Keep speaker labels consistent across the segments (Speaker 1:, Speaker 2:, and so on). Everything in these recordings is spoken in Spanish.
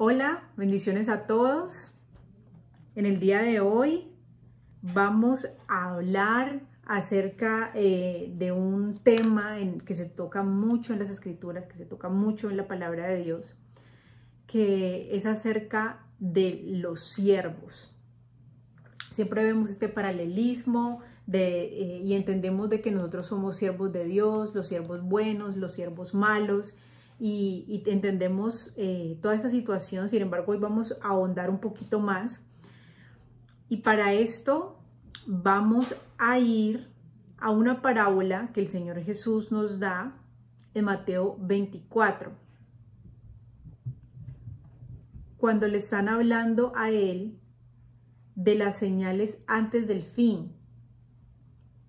Speaker 1: Hola, bendiciones a todos. En el día de hoy vamos a hablar acerca de un tema que se toca mucho en las Escrituras, que se toca mucho en la palabra de Dios, que es acerca de los siervos. Siempre vemos este paralelismo y entendemos de que nosotros somos siervos de Dios, los siervos buenos, los siervos malos, y entendemos toda esta situación. Sin embargo, hoy vamos a ahondar un poquito más. Y para esto vamos a ir a una parábola que el Señor Jesús nos da en Mateo 24. Cuando le están hablando a él de las señales antes del fin.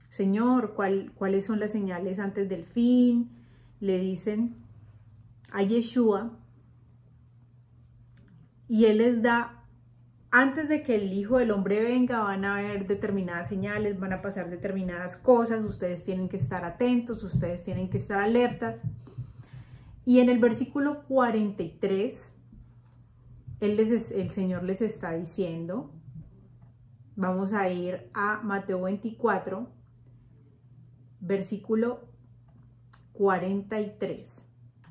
Speaker 1: Señor, ¿cuáles son las señales antes del fin? Le dicen a Yeshua, y él les da, antes de que el Hijo del Hombre venga, van a haber determinadas señales, van a pasar determinadas cosas, ustedes tienen que estar atentos, ustedes tienen que estar alertas. Y en el versículo 43, el Señor les está diciendo, vamos a ir a Mateo 24, versículo 43.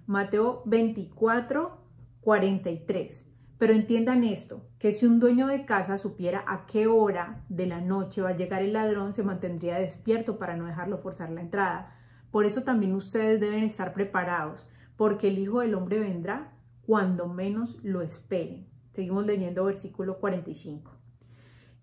Speaker 1: Mateo 24, 43. Pero entiendan esto, que si un dueño de casa supiera a qué hora de la noche va a llegar el ladrón, se mantendría despierto para no dejarlo forzar la entrada. Por eso también ustedes deben estar preparados, porque el Hijo del Hombre vendrá cuando menos lo esperen. Seguimos leyendo versículo 45.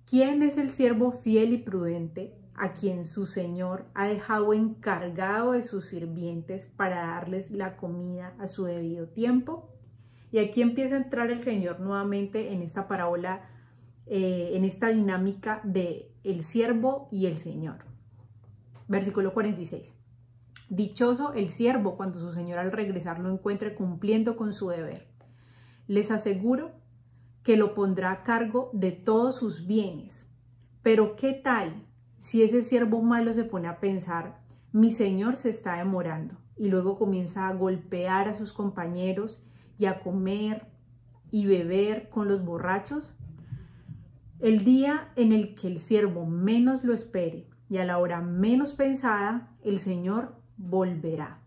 Speaker 1: ¿Quién es el siervo fiel y prudente a quien su señor ha dejado encargado de sus sirvientes para darles la comida a su debido tiempo? Y aquí empieza a entrar el Señor nuevamente en esta parábola, en esta dinámica de el siervo y el Señor. Versículo 46. Dichoso el siervo cuando su señor al regresar lo encuentre cumpliendo con su deber. Les aseguro que lo pondrá a cargo de todos sus bienes. Pero ¿qué tal si ese siervo malo se pone a pensar, mi señor se está demorando, y luego comienza a golpear a sus compañeros y a comer y beber con los borrachos? El día en el que el siervo menos lo espere y a la hora menos pensada, el Señor volverá,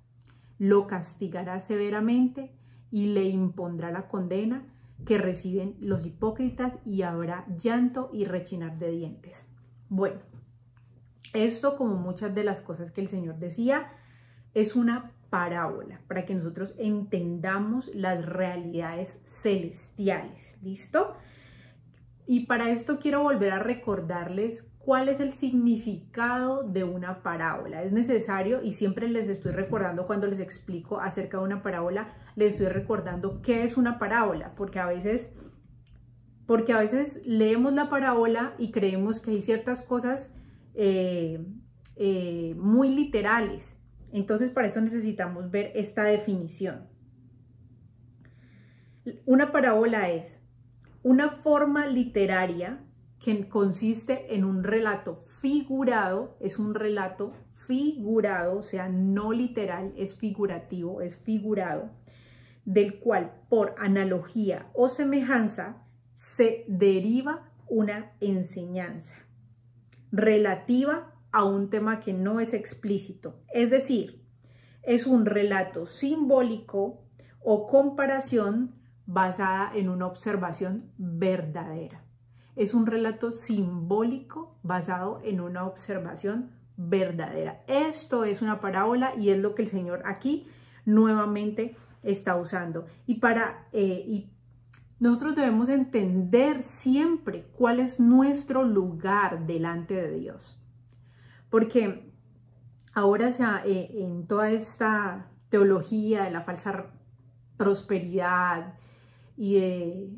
Speaker 1: lo castigará severamente y le impondrá la condena que reciben los hipócritas, y habrá llanto y rechinar de dientes. Bueno, esto, como muchas de las cosas que el Señor decía, es una parábola para que nosotros entendamos las realidades celestiales. ¿Listo? Y para esto quiero volver a recordarles cuál es el significado de una parábola. Es necesario, y siempre les estoy recordando cuando les explico acerca de una parábola, les estoy recordando qué es una parábola, porque a veces leemos la parábola y creemos que hay ciertas cosas muy literales. Entonces, para eso necesitamos ver esta definición. Una parábola es una forma literaria que consiste en un relato figurado, es un relato figurado, o sea, no literal, es figurativo, es figurado, del cual por analogía o semejanza se deriva una enseñanza relativa a un tema que no es explícito. Es decir, es un relato simbólico o comparación basada en una observación verdadera. Es un relato simbólico basado en una observación verdadera. Esto es una parábola y es lo que el Señor aquí nuevamente está usando. Y nosotros debemos entender siempre cuál es nuestro lugar delante de Dios. Porque ahora en toda esta teología de la falsa prosperidad y de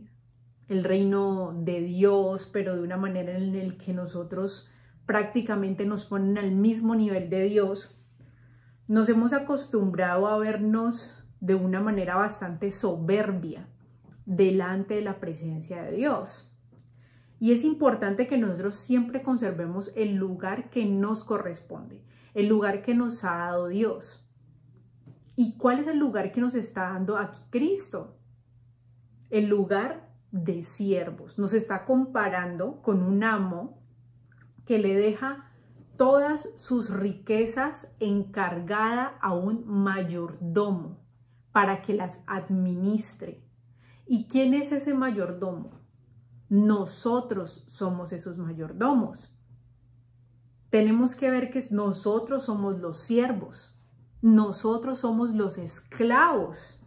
Speaker 1: el reino de Dios, pero de una manera en la que nosotros prácticamente nos ponen al mismo nivel de Dios, nos hemos acostumbrado a vernos de una manera bastante soberbia delante de la presencia de Dios. Y es importante que nosotros siempre conservemos el lugar que nos corresponde, el lugar que nos ha dado Dios. ¿Y cuál es el lugar que nos está dando aquí Cristo? el lugar de siervos. Nos está comparando con un amo que le deja todas sus riquezas encargada a un mayordomo para que las administre. ¿Y quién es ese mayordomo? Nosotros somos esos mayordomos. Tenemos que ver que nosotros somos los siervos, nosotros somos los esclavos.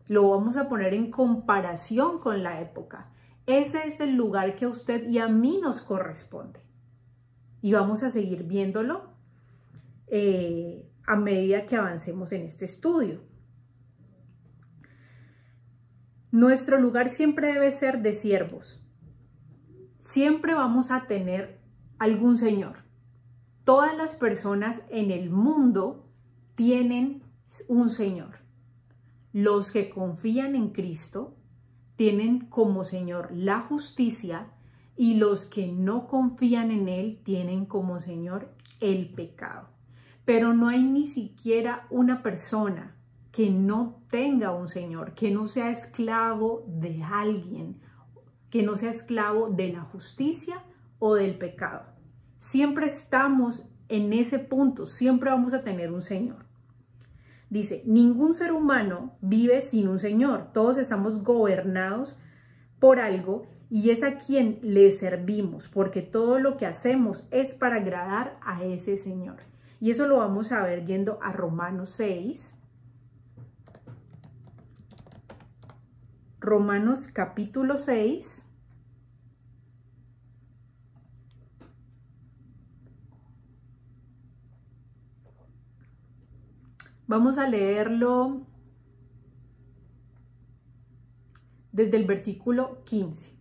Speaker 1: Lo vamos a poner en comparación con la época. Ese es el lugar que a usted y a mí nos corresponde. Y vamos a seguir viéndolo a medida que avancemos en este estudio. Nuestro lugar siempre debe ser de siervos. Siempre vamos a tener algún señor. Todas las personas en el mundo tienen un señor. Los que confían en Cristo tienen como señor la justicia y los que no confían en Él tienen como señor el pecado. Pero no hay ni siquiera una persona que no tenga un señor, que no sea esclavo de alguien, que no sea esclavo de la justicia o del pecado. Siempre estamos en ese punto, siempre vamos a tener un señor. Dice, ningún ser humano vive sin un señor, todos estamos gobernados por algo y es a quien le servimos, porque todo lo que hacemos es para agradar a ese señor. Y eso lo vamos a ver yendo a Romanos 6. Romanos capítulo 6. Vamos a leerlo desde el versículo 15.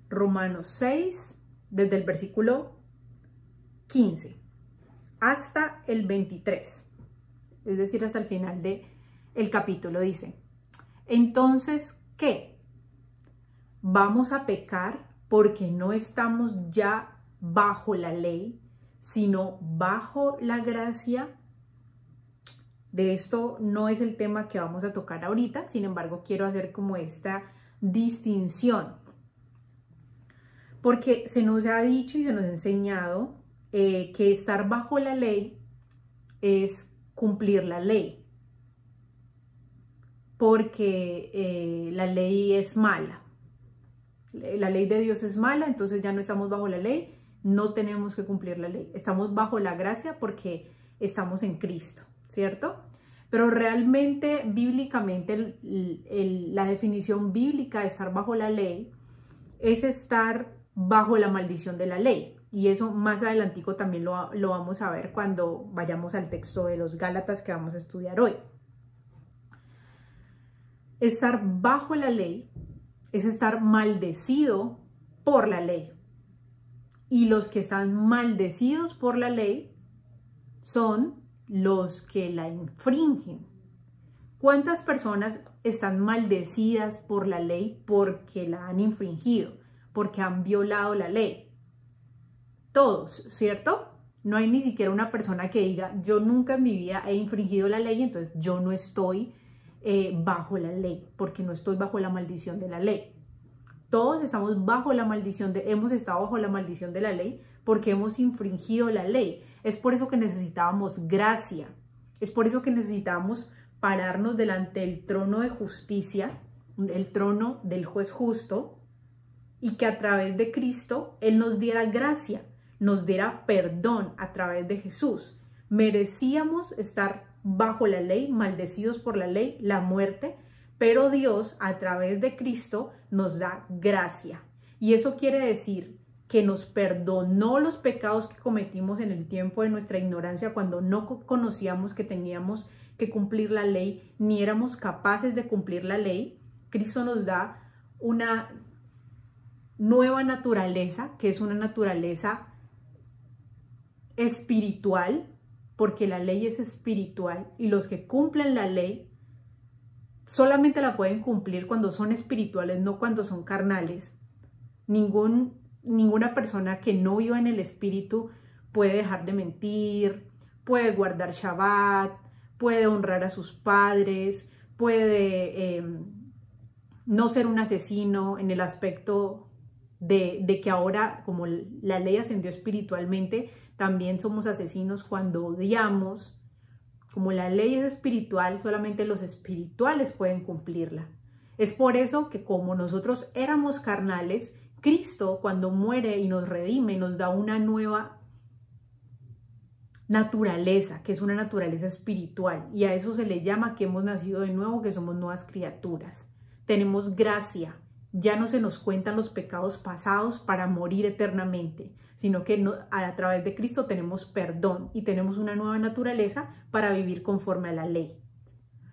Speaker 1: Romanos 6, desde el versículo 15 hasta el 23. Es decir, hasta el final del capítulo dice, entonces, ¿qué? ¿Vamos a pecar porque no estamos ya bajo la ley, sino bajo la gracia? De esto no es el tema que vamos a tocar ahorita, sin embargo, quiero hacer como esta distinción. Porque se nos ha dicho y se nos ha enseñado que estar bajo la ley es cumplir la ley. Porque la ley es mala. La ley de Dios es mala, entonces ya no estamos bajo la ley, no tenemos que cumplir la ley. Estamos bajo la gracia porque estamos en Cristo, ¿cierto? Pero realmente, bíblicamente, la definición bíblica de estar bajo la ley es estar bajo la maldición de la ley. Y eso más adelantico también lo vamos a ver cuando vayamos al texto de los Gálatas que vamos a estudiar hoy. Estar bajo la ley es estar maldecido por la ley. Y los que están maldecidos por la ley son los que la infringen. ¿Cuántas personas están maldecidas por la ley porque la han infringido, porque han violado la ley? Todos, ¿cierto? No hay ni siquiera una persona que diga, yo nunca en mi vida he infringido la ley, entonces yo no estoy bajo la ley, porque no estoy bajo la maldición de la ley. Todos estamos bajo la maldición, hemos estado bajo la maldición de la ley porque hemos infringido la ley. Es por eso que necesitábamos gracia. Es por eso que necesitábamos pararnos delante del trono de justicia, el trono del juez justo, y que a través de Cristo Él nos diera gracia, nos diera perdón a través de Jesús. Merecíamos estar bajo la ley, maldecidos por la ley, la muerte, pero Dios a través de Cristo nos da gracia. Y eso quiere decir que nos perdonó los pecados que cometimos en el tiempo de nuestra ignorancia, cuando no conocíamos que teníamos que cumplir la ley, ni éramos capaces de cumplir la ley. Cristo nos da una nueva naturaleza, que es una naturaleza espiritual, porque la ley es espiritual y los que cumplen la ley solamente la pueden cumplir cuando son espirituales, no cuando son carnales. Ninguna persona que no viva en el espíritu puede dejar de mentir, puede guardar Shabbat, puede honrar a sus padres, puede no ser un asesino en el aspecto de que ahora, como la ley ascendió espiritualmente, también somos asesinos cuando odiamos. Como la ley es espiritual, solamente los espirituales pueden cumplirla. Es por eso que como nosotros éramos carnales, Cristo cuando muere y nos redime, nos da una nueva naturaleza, que es una naturaleza espiritual. Y a eso se le llama que hemos nacido de nuevo, que somos nuevas criaturas. Tenemos gracia. Ya no se nos cuentan los pecados pasados para morir eternamente, sino que a través de Cristo tenemos perdón y tenemos una nueva naturaleza para vivir conforme a la ley.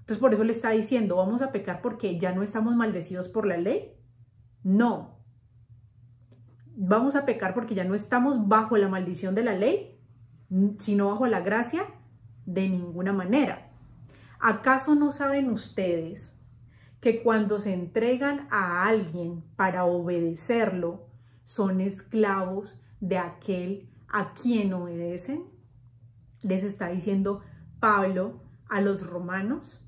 Speaker 1: Entonces por eso le está diciendo, ¿vamos a pecar porque ya no estamos maldecidos por la ley? No. ¿Vamos a pecar porque ya no estamos bajo la maldición de la ley, sino bajo la gracia? De ninguna manera. ¿Acaso no saben ustedes que cuando se entregan a alguien para obedecerlo, son esclavos de aquel a quien obedecen? Les está diciendo Pablo a los romanos.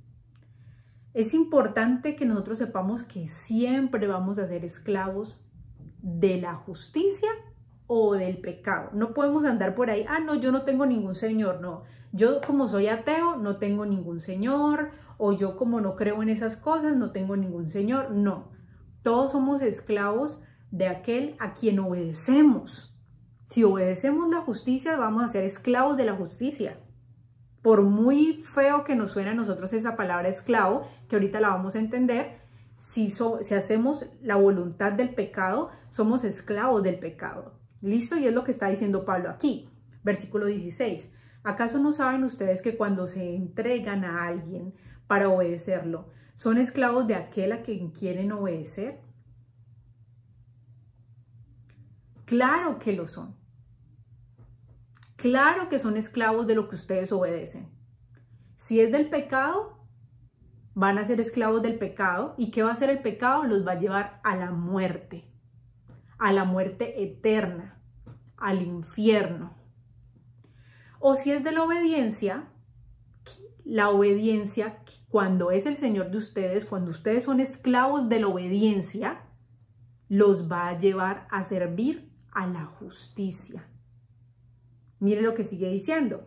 Speaker 1: Es importante que nosotros sepamos que siempre vamos a ser esclavos de la justicia o del pecado. No podemos andar por ahí, no, yo no tengo ningún señor, no. Yo como soy ateo no tengo ningún señor, o yo como no creo en esas cosas no tengo ningún señor, no. Todos somos esclavos de aquel a quien obedecemos. Si obedecemos la justicia, vamos a ser esclavos de la justicia. Por muy feo que nos suene a nosotros esa palabra esclavo, que ahorita la vamos a entender, si hacemos la voluntad del pecado, somos esclavos del pecado. ¿Listo? Y es lo que está diciendo Pablo aquí. Versículo 16. ¿Acaso no saben ustedes que cuando se entregan a alguien para obedecerlo, son esclavos de aquel a quien quieren obedecer? Claro que lo son. Claro que son esclavos de lo que ustedes obedecen. Si es del pecado, van a ser esclavos del pecado. ¿Y qué va a hacer el pecado? Los va a llevar a la muerte eterna, al infierno. O si es de la obediencia, cuando es el Señor de ustedes, cuando ustedes son esclavos de la obediencia, los va a llevar a servir a la justicia. Mire lo que sigue diciendo.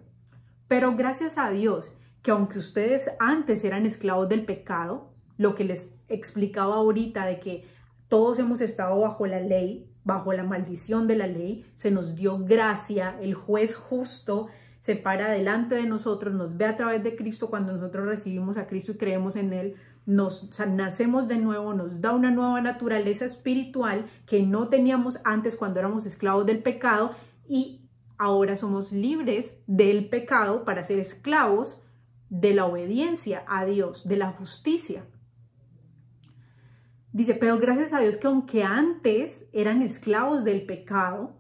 Speaker 1: Pero gracias a Dios, que aunque ustedes antes eran esclavos del pecado, lo que les explicaba ahorita de que todos hemos estado bajo la ley, bajo la maldición de la ley, se nos dio gracia, el juez justo se para delante de nosotros, nos ve a través de Cristo cuando nosotros recibimos a Cristo y creemos en Él, nacemos de nuevo, nos da una nueva naturaleza espiritual que no teníamos antes cuando éramos esclavos del pecado y ahora somos libres del pecado para ser esclavos de la obediencia a Dios, de la justicia. Dice, pero gracias a Dios que aunque antes eran esclavos del pecado,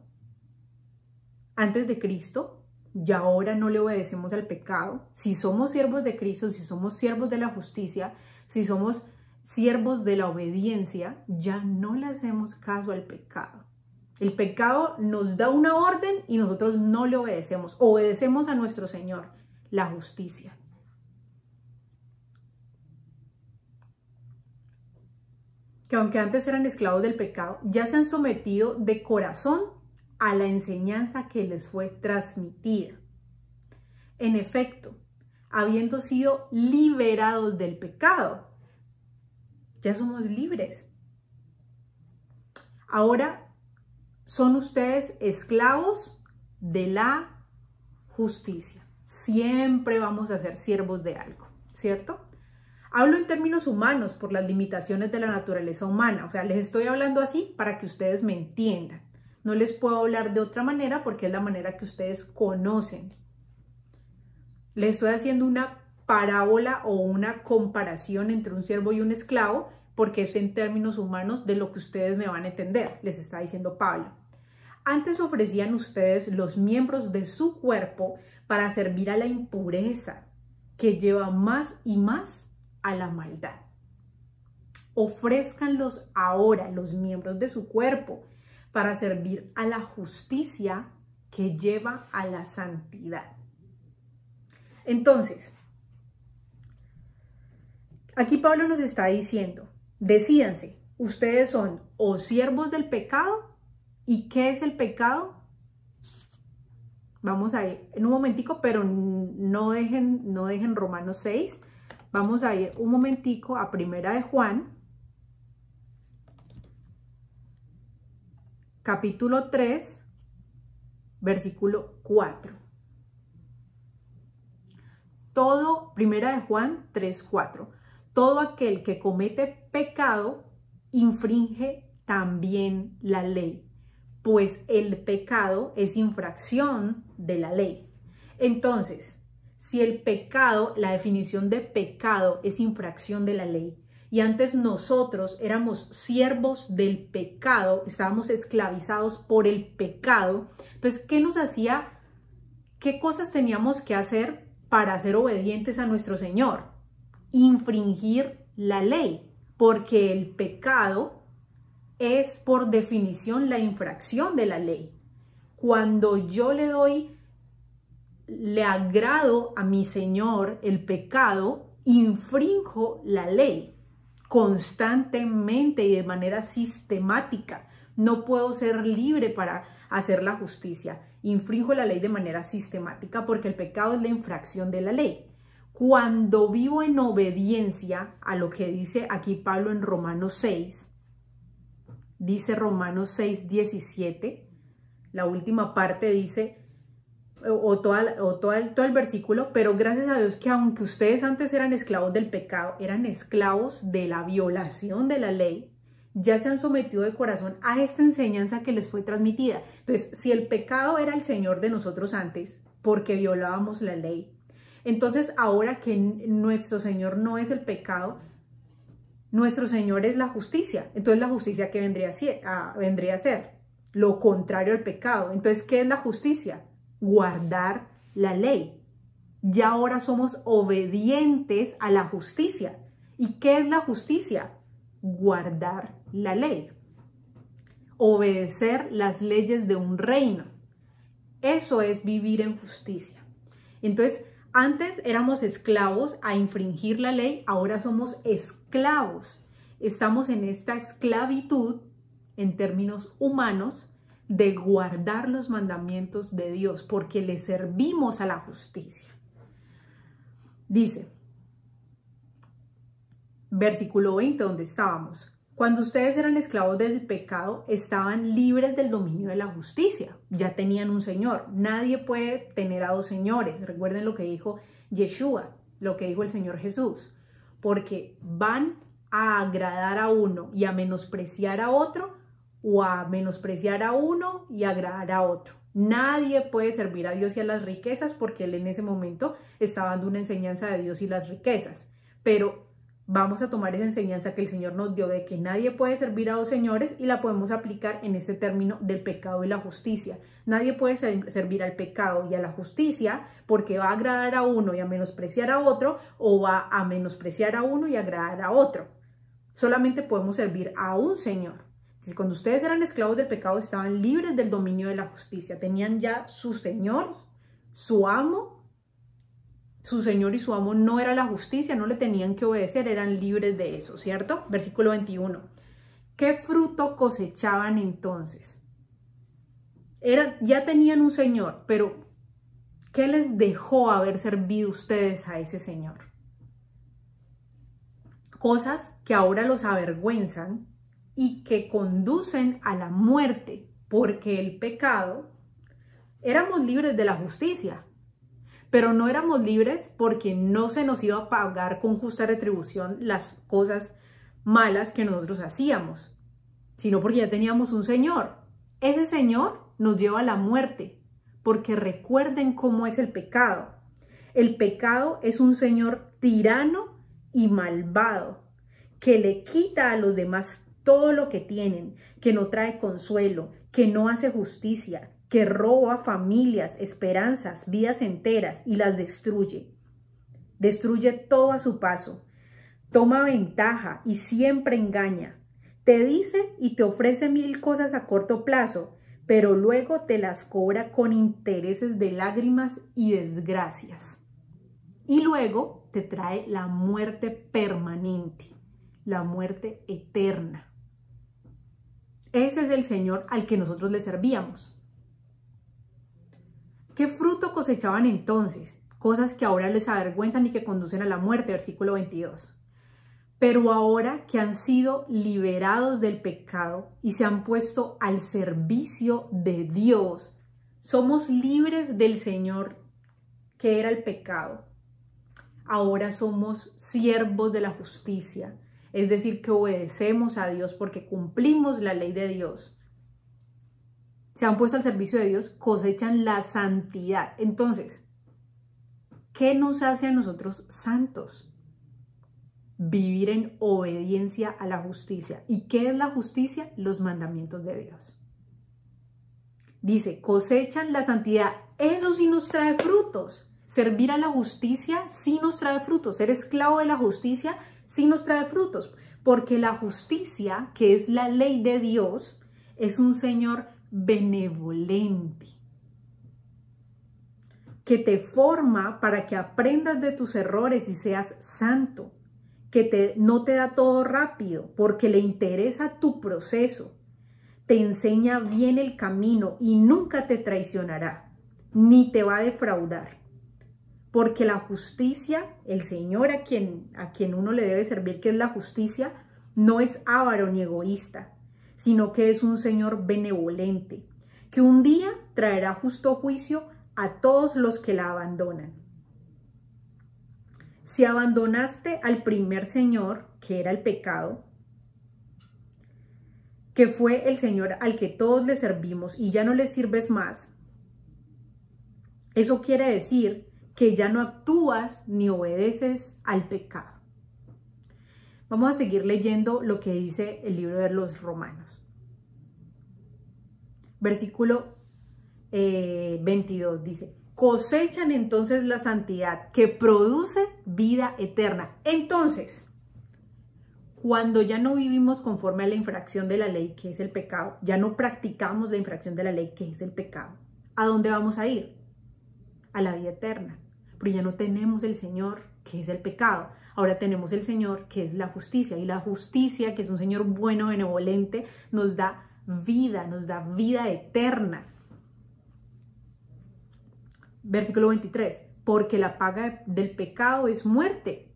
Speaker 1: antes de Cristo, ya ahora no le obedecemos al pecado. Si somos siervos de Cristo, si somos siervos de la justicia, si somos siervos de la obediencia, ya no le hacemos caso al pecado. El pecado nos da una orden y nosotros no le obedecemos. Obedecemos a nuestro Señor, la justicia. Que aunque antes eran esclavos del pecado, ya se han sometido de corazón a la enseñanza que les fue transmitida. En efecto, habiendo sido liberados del pecado, ya somos libres. Ahora son ustedes esclavos de la justicia. Siempre vamos a ser siervos de algo, ¿cierto? Hablo en términos humanos por las limitaciones de la naturaleza humana. O sea, les estoy hablando así para que ustedes me entiendan. No les puedo hablar de otra manera porque es la manera que ustedes conocen. Les estoy haciendo una parábola o una comparación entre un siervo y un esclavo porque es en términos humanos de lo que ustedes me van a entender, les está diciendo Pablo. Antes ofrecían ustedes los miembros de su cuerpo para servir a la impureza que lleva más y más a la maldad. Ofrézcanlos ahora los miembros de su cuerpo para servir a la justicia que lleva a la santidad. Entonces, aquí Pablo nos está diciendo Decídanse, ustedes son o siervos del pecado. ¿Y qué es el pecado? Vamos a ir en un momentico, pero no dejen Romanos 6. Vamos a ir un momentico a Primera de Juan, capítulo 3, versículo 4. Primera de Juan 3, 4. Todo aquel que comete pecado infringe también la ley, pues el pecado es infracción de la ley. Entonces, si el pecado, la definición de pecado es infracción de la ley, y antes nosotros éramos siervos del pecado, estábamos esclavizados por el pecado, entonces, ¿qué nos hacía? ¿Qué cosas teníamos que hacer para ser obedientes a nuestro Señor? Infringir la ley, porque el pecado es por definición la infracción de la ley. Cuando yo le agrado a mi Señor el pecado, infrinjo la ley constantemente y de manera sistemática. No puedo ser libre para hacer la justicia. Infrinjo la ley de manera sistemática porque el pecado es la infracción de la ley. Cuando vivo en obediencia a lo que dice aquí Pablo en Romanos 6, dice Romanos 6, 17, la última parte dice, todo el versículo, pero gracias a Dios que aunque ustedes antes eran esclavos del pecado, eran esclavos de la violación de la ley, ya se han sometido de corazón a esta enseñanza que les fue transmitida. Entonces, si el pecado era el Señor de nosotros antes, porque violábamos la ley, entonces ahora que nuestro Señor no es el pecado, nuestro Señor es la justicia. Entonces, ¿la justicia qué vendría a ser? Lo contrario al pecado. Entonces, ¿qué es la justicia? Guardar la ley. Ya ahora somos obedientes a la justicia. ¿Y qué es la justicia? Guardar la ley. Obedecer las leyes de un reino. Eso es vivir en justicia. Entonces, antes éramos esclavos a infringir la ley, ahora somos esclavos. Estamos en esta esclavitud, en términos humanos, de guardar los mandamientos de Dios, porque le servimos a la justicia. Dice, versículo 20, donde estábamos. Cuando ustedes eran esclavos del pecado, estaban libres del dominio de la justicia. Ya tenían un Señor. Nadie puede tener a dos señores. Recuerden lo que dijo Yeshua, lo que dijo el Señor Jesús. Porque van a agradar a uno y a menospreciar a otro, o a menospreciar a uno y agradar a otro. Nadie puede servir a Dios y a las riquezas, porque él en ese momento estaba dando una enseñanza de Dios y las riquezas. Pero vamos a tomar esa enseñanza que el Señor nos dio de que nadie puede servir a dos señores y la podemos aplicar en este término del pecado y la justicia. Nadie puede servir al pecado y a la justicia porque va a agradar a uno y a menospreciar a otro, o va a menospreciar a uno y agradar a otro. Solamente podemos servir a un Señor. Cuando ustedes eran esclavos del pecado, estaban libres del dominio de la justicia. Tenían ya su Señor, su amo. Su Señor y su amo no era la justicia, no le tenían que obedecer, eran libres de eso, ¿cierto? Versículo 21. ¿Qué fruto cosechaban entonces? Ya tenían un Señor, pero ¿qué les dejó haber servido ustedes a ese Señor? Cosas que ahora los avergüenzan y que conducen a la muerte, porque el pecado, éramos libres de la justicia, pero no éramos libres porque no se nos iba a pagar con justa retribución las cosas malas que nosotros hacíamos, sino porque ya teníamos un Señor. Ese Señor nos lleva a la muerte, porque recuerden cómo es el pecado. El pecado es un Señor tirano y malvado, que le quita a los demás todo lo que tienen, que no trae consuelo, que no hace justicia, que roba familias, esperanzas, vidas enteras y las destruye. Destruye todo a su paso. Toma ventaja y siempre engaña. Te dice y te ofrece 1000 cosas a corto plazo, pero luego te las cobra con intereses de lágrimas y desgracias. Y luego te trae la muerte permanente. la muerte eterna. Ese es el Señor al que nosotros le servíamos. ¿Qué fruto cosechaban entonces? Cosas que ahora les avergüenzan y que conducen a la muerte, versículo 22. Pero ahora que han sido liberados del pecado y se han puesto al servicio de Dios, somos libres del Señor, que era el pecado. Ahora somos siervos de la justicia, es decir, que obedecemos a Dios porque cumplimos la ley de Dios. Se han puesto al servicio de Dios, cosechan la santidad. Entonces, ¿qué nos hace a nosotros santos? Vivir en obediencia a la justicia. ¿Y qué es la justicia? Los mandamientos de Dios. Dice, cosechan la santidad. Eso sí nos trae frutos. Servir a la justicia sí nos trae frutos. Ser esclavo de la justicia sí nos trae frutos. Porque la justicia, que es la ley de Dios, es un Señor benevolente, que te forma para que aprendas de tus errores y seas santo, que no te da todo rápido porque le interesa tu proceso, te enseña bien el camino y nunca te traicionará, ni te va a defraudar. Porque la justicia, el Señor a quien uno le debe servir, que es la justicia, no es avaro ni egoísta, sino que es un Señor benevolente, que un día traerá justo juicio a todos los que la abandonan. Si abandonaste al primer Señor, que era el pecado, que fue el Señor al que todos le servimos y ya no le sirves más, eso quiere decir que ya no actúas ni obedeces al pecado. Vamos a seguir leyendo lo que dice el libro de los Romanos. Versículo 22 dice, cosechan entonces la santidad que produce vida eterna. Entonces, cuando ya no vivimos conforme a la infracción de la ley, que es el pecado, ya no practicamos la infracción de la ley, que es el pecado, ¿a dónde vamos a ir? A la vida eterna. Pero ya no tenemos el Señor, que es el pecado. Ahora tenemos el Señor, que es la justicia. Y la justicia, que es un Señor bueno, benevolente, nos da vida eterna. Versículo 23. Porque la paga del pecado es muerte,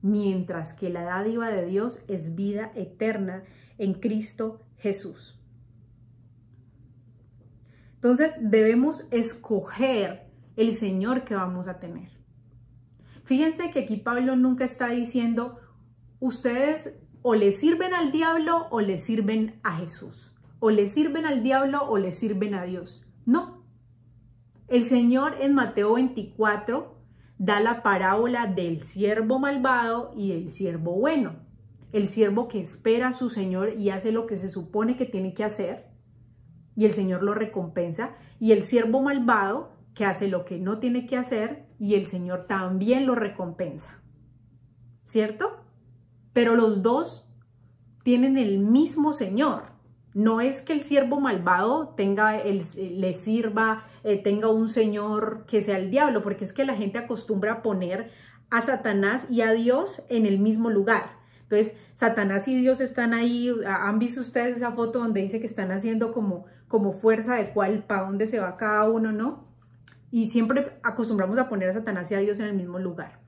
Speaker 1: mientras que la dádiva de Dios es vida eterna en Cristo Jesús. Entonces debemos escoger el Señor que vamos a tener. Fíjense que aquí Pablo nunca está diciendo, ustedes o le sirven al diablo o le sirven a Jesús, o le sirven al diablo o le sirven a Dios. No. El Señor en Mateo 24 da la parábola del siervo malvado y del siervo bueno. El siervo que espera a su Señor y hace lo que se supone que tiene que hacer, y el Señor lo recompensa, y el siervo malvado que hace lo que no tiene que hacer y el Señor también lo recompensa. ¿Cierto? Pero los dos tienen el mismo Señor. No es que el siervo malvado le sirva, tenga un Señor que sea el diablo, porque es que la gente acostumbra a poner a Satanás y a Dios en el mismo lugar. Entonces, Satanás y Dios están ahí. ¿Han visto ustedes esa foto donde dice que están haciendo como fuerza de para dónde se va cada uno, no? Y siempre acostumbramos a poner a Satanás y a Dios en el mismo lugar.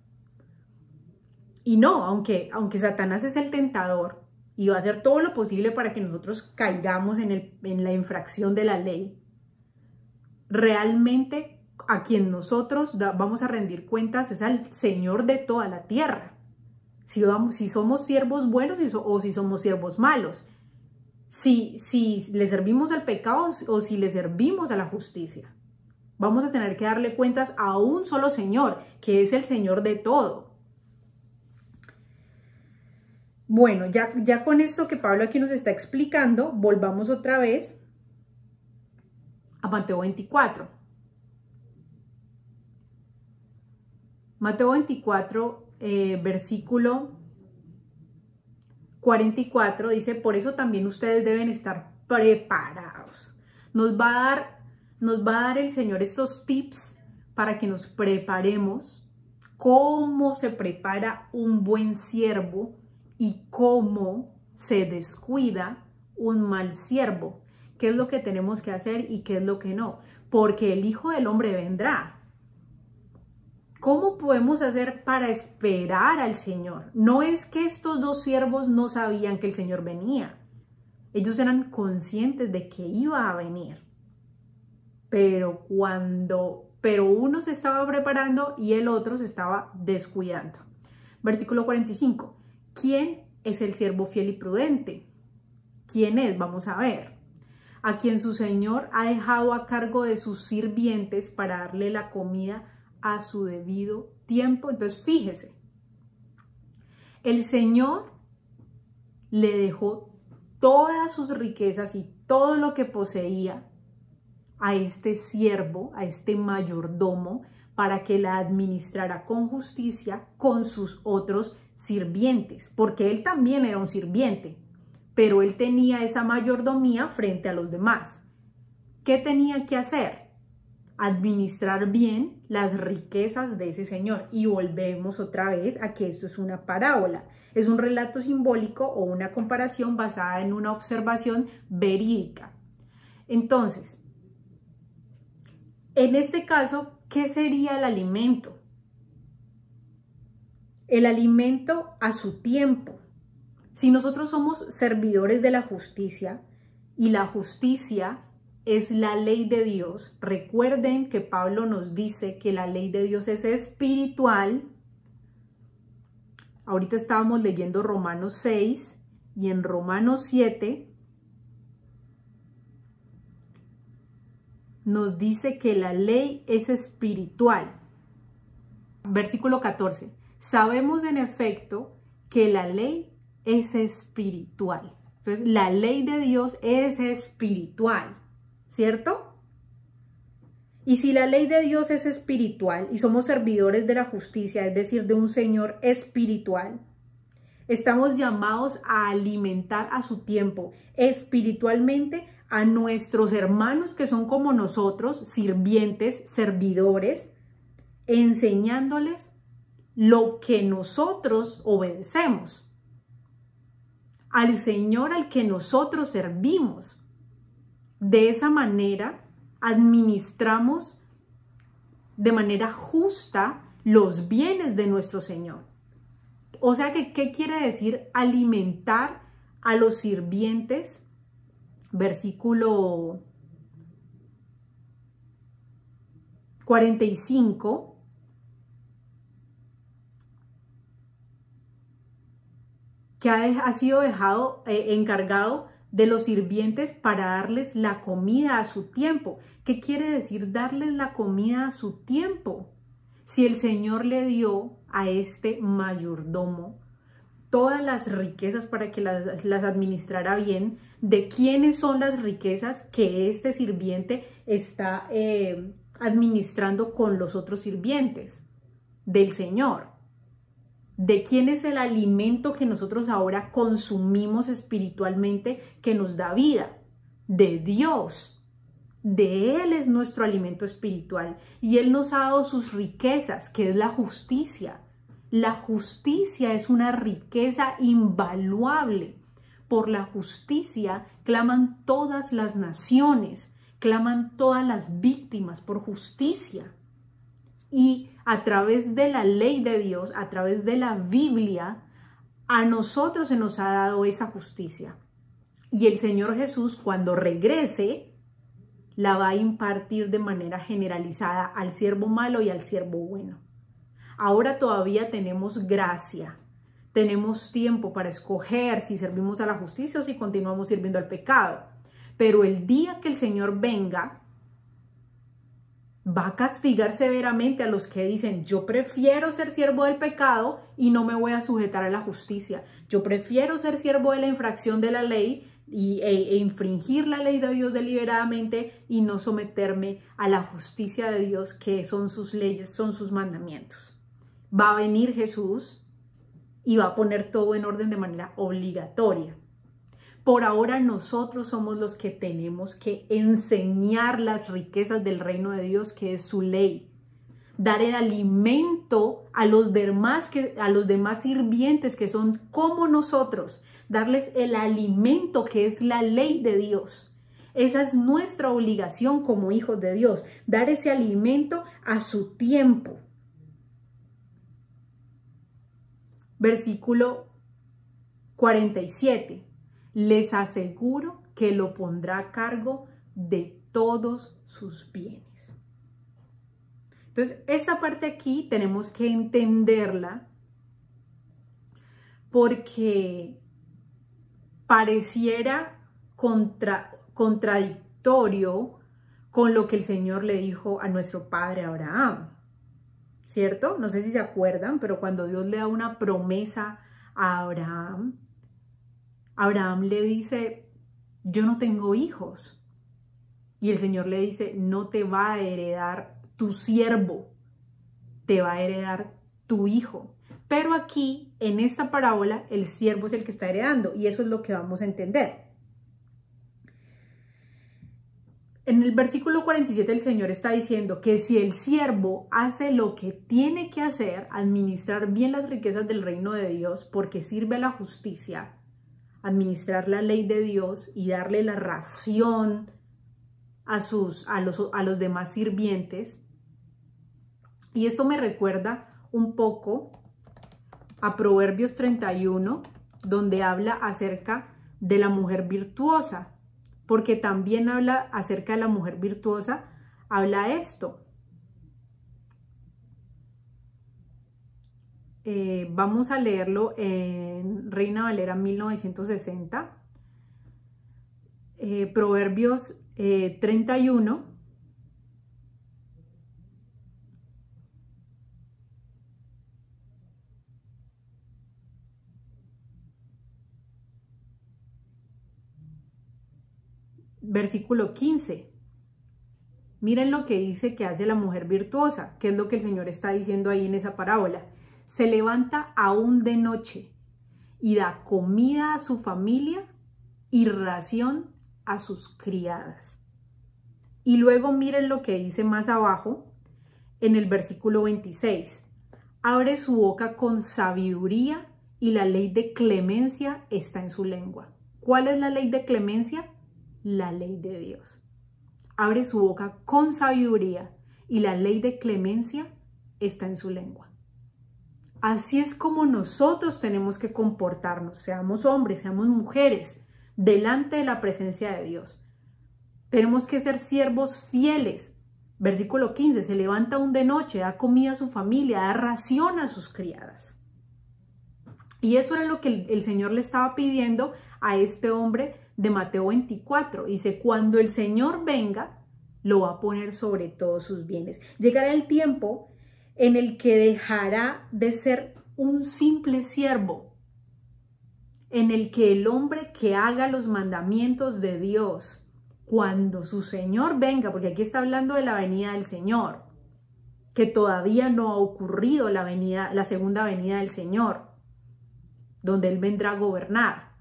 Speaker 1: Y no, aunque Satanás es el tentador y va a hacer todo lo posible para que nosotros caigamos en la infracción de la ley, realmente a quien nosotros vamos a rendir cuentas es al Señor de toda la tierra. Si somos siervos buenos o si somos siervos malos. Si le servimos al pecado o si le servimos a la justicia. Vamos a tener que darle cuentas a un solo Señor, que es el Señor de todo. Bueno, ya con esto que Pablo aquí nos está explicando, volvamos otra vez a Mateo 24. Mateo 24, versículo 44, dice, por eso también ustedes deben estar preparados. Nos va a dar el Señor estos tips para que nos preparemos. ¿Cómo se prepara un buen siervo y cómo se descuida un mal siervo. ¿Qué es lo que tenemos que hacer y qué es lo que no? Porque el Hijo del Hombre vendrá. ¿Cómo podemos hacer para esperar al Señor? No es que estos dos siervos no sabían que el Señor venía. Ellos eran conscientes de que iba a venir. Pero uno se estaba preparando y el otro se estaba descuidando. Versículo 45. ¿Quién es el siervo fiel y prudente? ¿Quién es? Vamos a ver. A quien su señor ha dejado a cargo de sus sirvientes para darle la comida a su debido tiempo. Entonces, fíjese, el Señor le dejó todas sus riquezas y todo lo que poseía a este siervo, a este mayordomo, para que la administrara con justicia con sus otros sirvientes, porque él también era un sirviente, pero él tenía esa mayordomía frente a los demás. ¿Qué tenía que hacer? Administrar bien las riquezas de ese señor. Y volvemos otra vez a que esto es una parábola, es un relato simbólico o una comparación basada en una observación verídica. Entonces, en este caso, ¿qué sería el alimento? El alimento a su tiempo. Si nosotros somos servidores de la justicia y la justicia es la ley de Dios, recuerden que Pablo nos dice que la ley de Dios es espiritual. Ahorita estábamos leyendo Romanos 6 y en Romanos 7 nos dice que la ley es espiritual. Versículo 14. Sabemos en efecto que la ley es espiritual. Entonces, la ley de Dios es espiritual, ¿cierto? Y si la ley de Dios es espiritual y somos servidores de la justicia, es decir, de un Señor espiritual, estamos llamados a alimentar a su tiempo espiritualmente a nuestros hermanos que son como nosotros, sirvientes, servidores, enseñándoles lo que nosotros obedecemos, al Señor al que nosotros servimos. De esa manera administramos de manera justa los bienes de nuestro Señor. O sea que, ¿qué quiere decir alimentar a los sirvientes? Versículo 45. Que ha sido dejado encargado de los sirvientes para darles la comida a su tiempo. ¿Qué quiere decir darles la comida a su tiempo? Si el Señor le dio a este mayordomo todas las riquezas para que las administrara bien, ¿de quiénes son las riquezas que este sirviente está administrando con los otros sirvientes? Del Señor. ¿De quién es el alimento que nosotros ahora consumimos espiritualmente que nos da vida? De Dios. De Él es nuestro alimento espiritual y Él nos ha dado sus riquezas, que es la justicia. La justicia es una riqueza invaluable. Por la justicia claman todas las naciones, claman todas las víctimas por justicia. Y a través de la ley de Dios, a través de la Biblia, a nosotros se nos ha dado esa justicia. Y el Señor Jesús, cuando regrese, la va a impartir de manera generalizada al siervo malo y al siervo bueno. Ahora todavía tenemos gracia, tenemos tiempo para escoger si servimos a la justicia o si continuamos sirviendo al pecado. Pero el día que el Señor venga, va a castigar severamente a los que dicen: yo prefiero ser siervo del pecado y no me voy a sujetar a la justicia. Yo prefiero ser siervo de la infracción de la ley e infringir la ley de Dios deliberadamente y no someterme a la justicia de Dios, que son sus leyes, son sus mandamientos. Va a venir Jesús y va a poner todo en orden de manera obligatoria. Por ahora nosotros somos los que tenemos que enseñar las riquezas del reino de Dios, que es su ley. dar el alimento a los demás sirvientes que son como nosotros, darles el alimento que es la ley de Dios. Esa es nuestra obligación como hijos de Dios, dar ese alimento a su tiempo. Versículo 47. Les aseguro que lo pondrá a cargo de todos sus bienes. Entonces, esta parte aquí tenemos que entenderla porque pareciera contradictorio con lo que el Señor le dijo a nuestro padre Abraham, ¿cierto? No sé si se acuerdan, pero cuando Dios le da una promesa a Abraham, Abraham le dice, yo no tengo hijos. Y el Señor le dice, no te va a heredar tu siervo, te va a heredar tu hijo. Pero aquí, en esta parábola, el siervo es el que está heredando, y eso es lo que vamos a entender. En el versículo 47 el Señor está diciendo que si el siervo hace lo que tiene que hacer, administrar bien las riquezas del reino de Dios, porque sirve a la justicia, administrar la ley de Dios y darle la ración a los demás sirvientes. Y esto me recuerda un poco a Proverbios 31, donde habla acerca de la mujer virtuosa, porque también habla acerca de la mujer virtuosa, habla esto. Vamos a leerlo en Reina Valera 1960. Proverbios 31. Versículo 15. Miren lo que dice que hace la mujer virtuosa, que es lo que el Señor está diciendo ahí en esa parábola. Se levanta aún de noche y da comida a su familia y ración a sus criadas. Y luego miren lo que dice más abajo en el versículo 26. Abre su boca con sabiduría y la ley de clemencia está en su lengua. ¿Cuál es la ley de clemencia? La ley de Dios. Abre su boca con sabiduría y la ley de clemencia está en su lengua. Así es como nosotros tenemos que comportarnos, seamos hombres, seamos mujeres, delante de la presencia de Dios. Tenemos que ser siervos fieles. Versículo 15, se levanta aún de noche, da comida a su familia, da ración a sus criadas. Y eso era lo que el Señor le estaba pidiendo a este hombre de Mateo 24. Dice, cuando el Señor venga, lo va a poner sobre todos sus bienes. Llegará el tiempo en el que dejará de ser un simple siervo, en el que el hombre que haga los mandamientos de Dios, cuando su Señor venga, porque aquí está hablando de la venida del Señor, que todavía no ha ocurrido la segunda venida del Señor, donde Él vendrá a gobernar.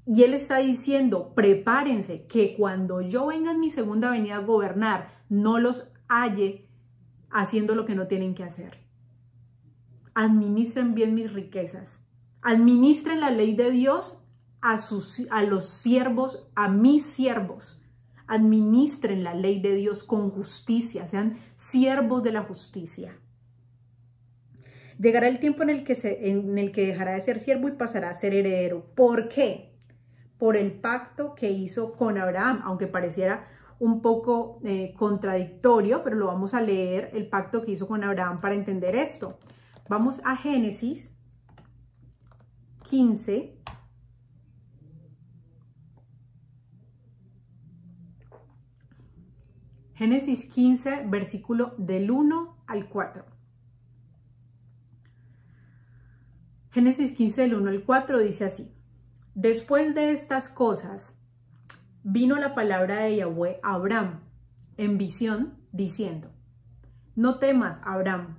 Speaker 1: Y Él está diciendo, prepárense, que cuando yo venga en mi segunda venida a gobernar, no los halle haciendo lo que no tienen que hacer. Administren bien mis riquezas. Administren la ley de Dios a los siervos, a mis siervos. Administren la ley de Dios con justicia, sean siervos de la justicia. Llegará el tiempo en el que dejará de ser siervo y pasará a ser heredero. ¿Por qué? Por el pacto que hizo con Abraham, aunque pareciera un poco contradictorio, pero lo vamos a leer, el pacto que hizo con Abraham para entender esto. Vamos a Génesis 15. Génesis 15, versículo del 1 al 4. Génesis 15, del 1 al 4 dice así. Después de estas cosas, vino la palabra de Yahweh a Abraham en visión, diciendo, no temas, Abraham,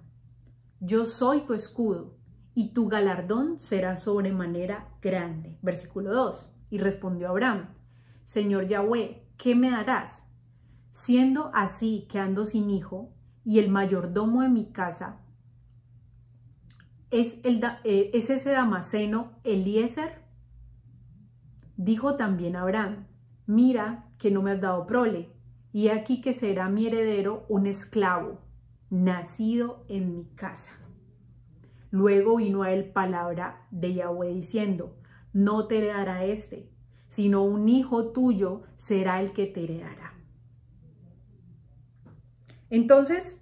Speaker 1: yo soy tu escudo, y tu galardón será sobremanera grande. Versículo 2. Y respondió Abraham, Señor Yahweh, ¿qué me darás? Siendo así que ando sin hijo, y el mayordomo de mi casa es ese Damaseno Eliezer. Dijo también Abraham, mira que no me has dado prole, y aquí que será mi heredero un esclavo, nacido en mi casa. Luego vino a él palabra de Yahweh diciendo, no te heredará este, sino un hijo tuyo será el que te heredará. Entonces,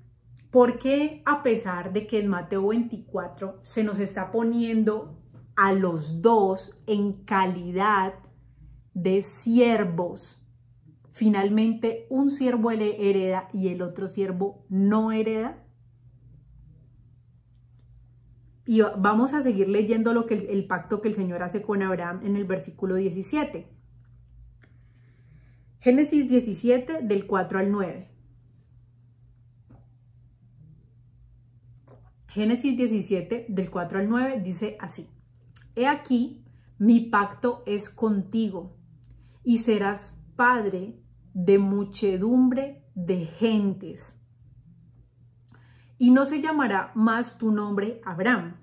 Speaker 1: ¿por qué a pesar de que en Mateo 24 se nos está poniendo a los dos en calidad de siervos, finalmente un siervo hereda y el otro siervo no hereda? Y vamos a seguir leyendo el pacto que el Señor hace con Abraham en el versículo 17. Génesis 17 del 4 al 9. Génesis 17 del 4 al 9 dice así: He aquí, mi pacto es contigo, y serás padre de muchedumbre de gentes. Y no se llamará más tu nombre Abraham,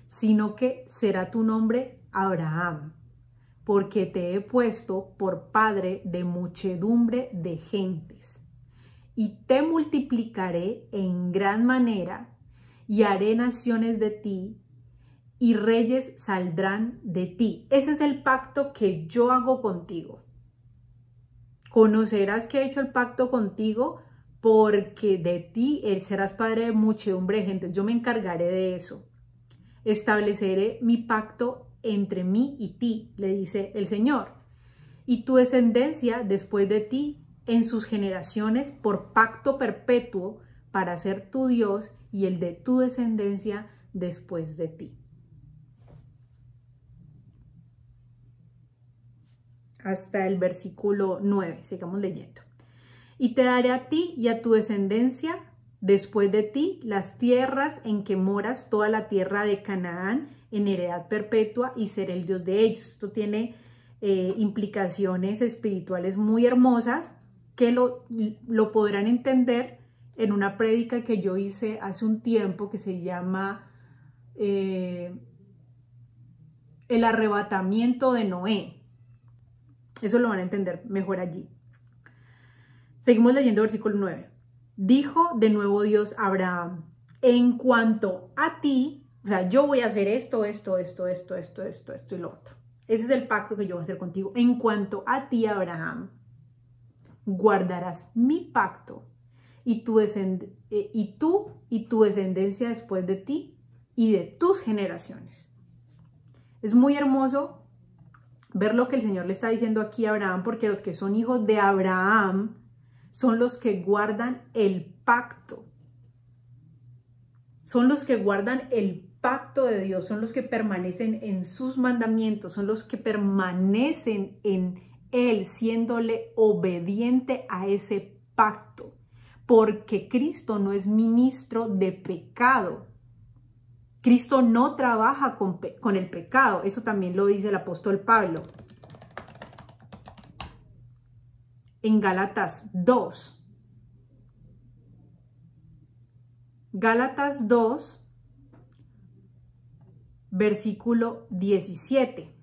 Speaker 1: sino que será tu nombre Abraham, porque te he puesto por padre de muchedumbre de gentes. Y te multiplicaré en gran manera, y haré naciones de ti, y reyes saldrán de ti. Ese es el pacto que yo hago contigo. Conocerás que he hecho el pacto contigo, porque de ti serás padre de muchedumbre de gentes. Yo me encargaré de eso. Estableceré mi pacto entre mí y ti, le dice el Señor, y tu descendencia después de ti en sus generaciones por pacto perpetuo para ser tu Dios y el de tu descendencia después de ti. Hasta el versículo 9, sigamos leyendo. Y te daré a ti y a tu descendencia después de ti las tierras en que moras, toda la tierra de Canaán en heredad perpetua, y seré el Dios de ellos. Esto tiene implicaciones espirituales muy hermosas que lo podrán entender en una prédica que yo hice hace un tiempo que se llama El arrebatamiento de Noé. Eso lo van a entender mejor allí. Seguimos leyendo versículo 9. Dijo de nuevo Dios a Abraham, en cuanto a ti, o sea, yo voy a hacer esto y lo otro. Ese es el pacto que yo voy a hacer contigo. En cuanto a ti, Abraham, guardarás mi pacto y tú y tu descendencia después de ti y de tus generaciones. Es muy hermoso ver lo que el Señor le está diciendo aquí a Abraham, porque los que son hijos de Abraham son los que guardan el pacto. Son los que guardan el pacto de Dios, son los que permanecen en sus mandamientos, son los que permanecen en Él, siéndole obediente a ese pacto. Porque Cristo no es ministro de pecado. Cristo no trabaja con el pecado. Eso también lo dice el apóstol Pablo en Gálatas 2. Gálatas 2, versículo 17.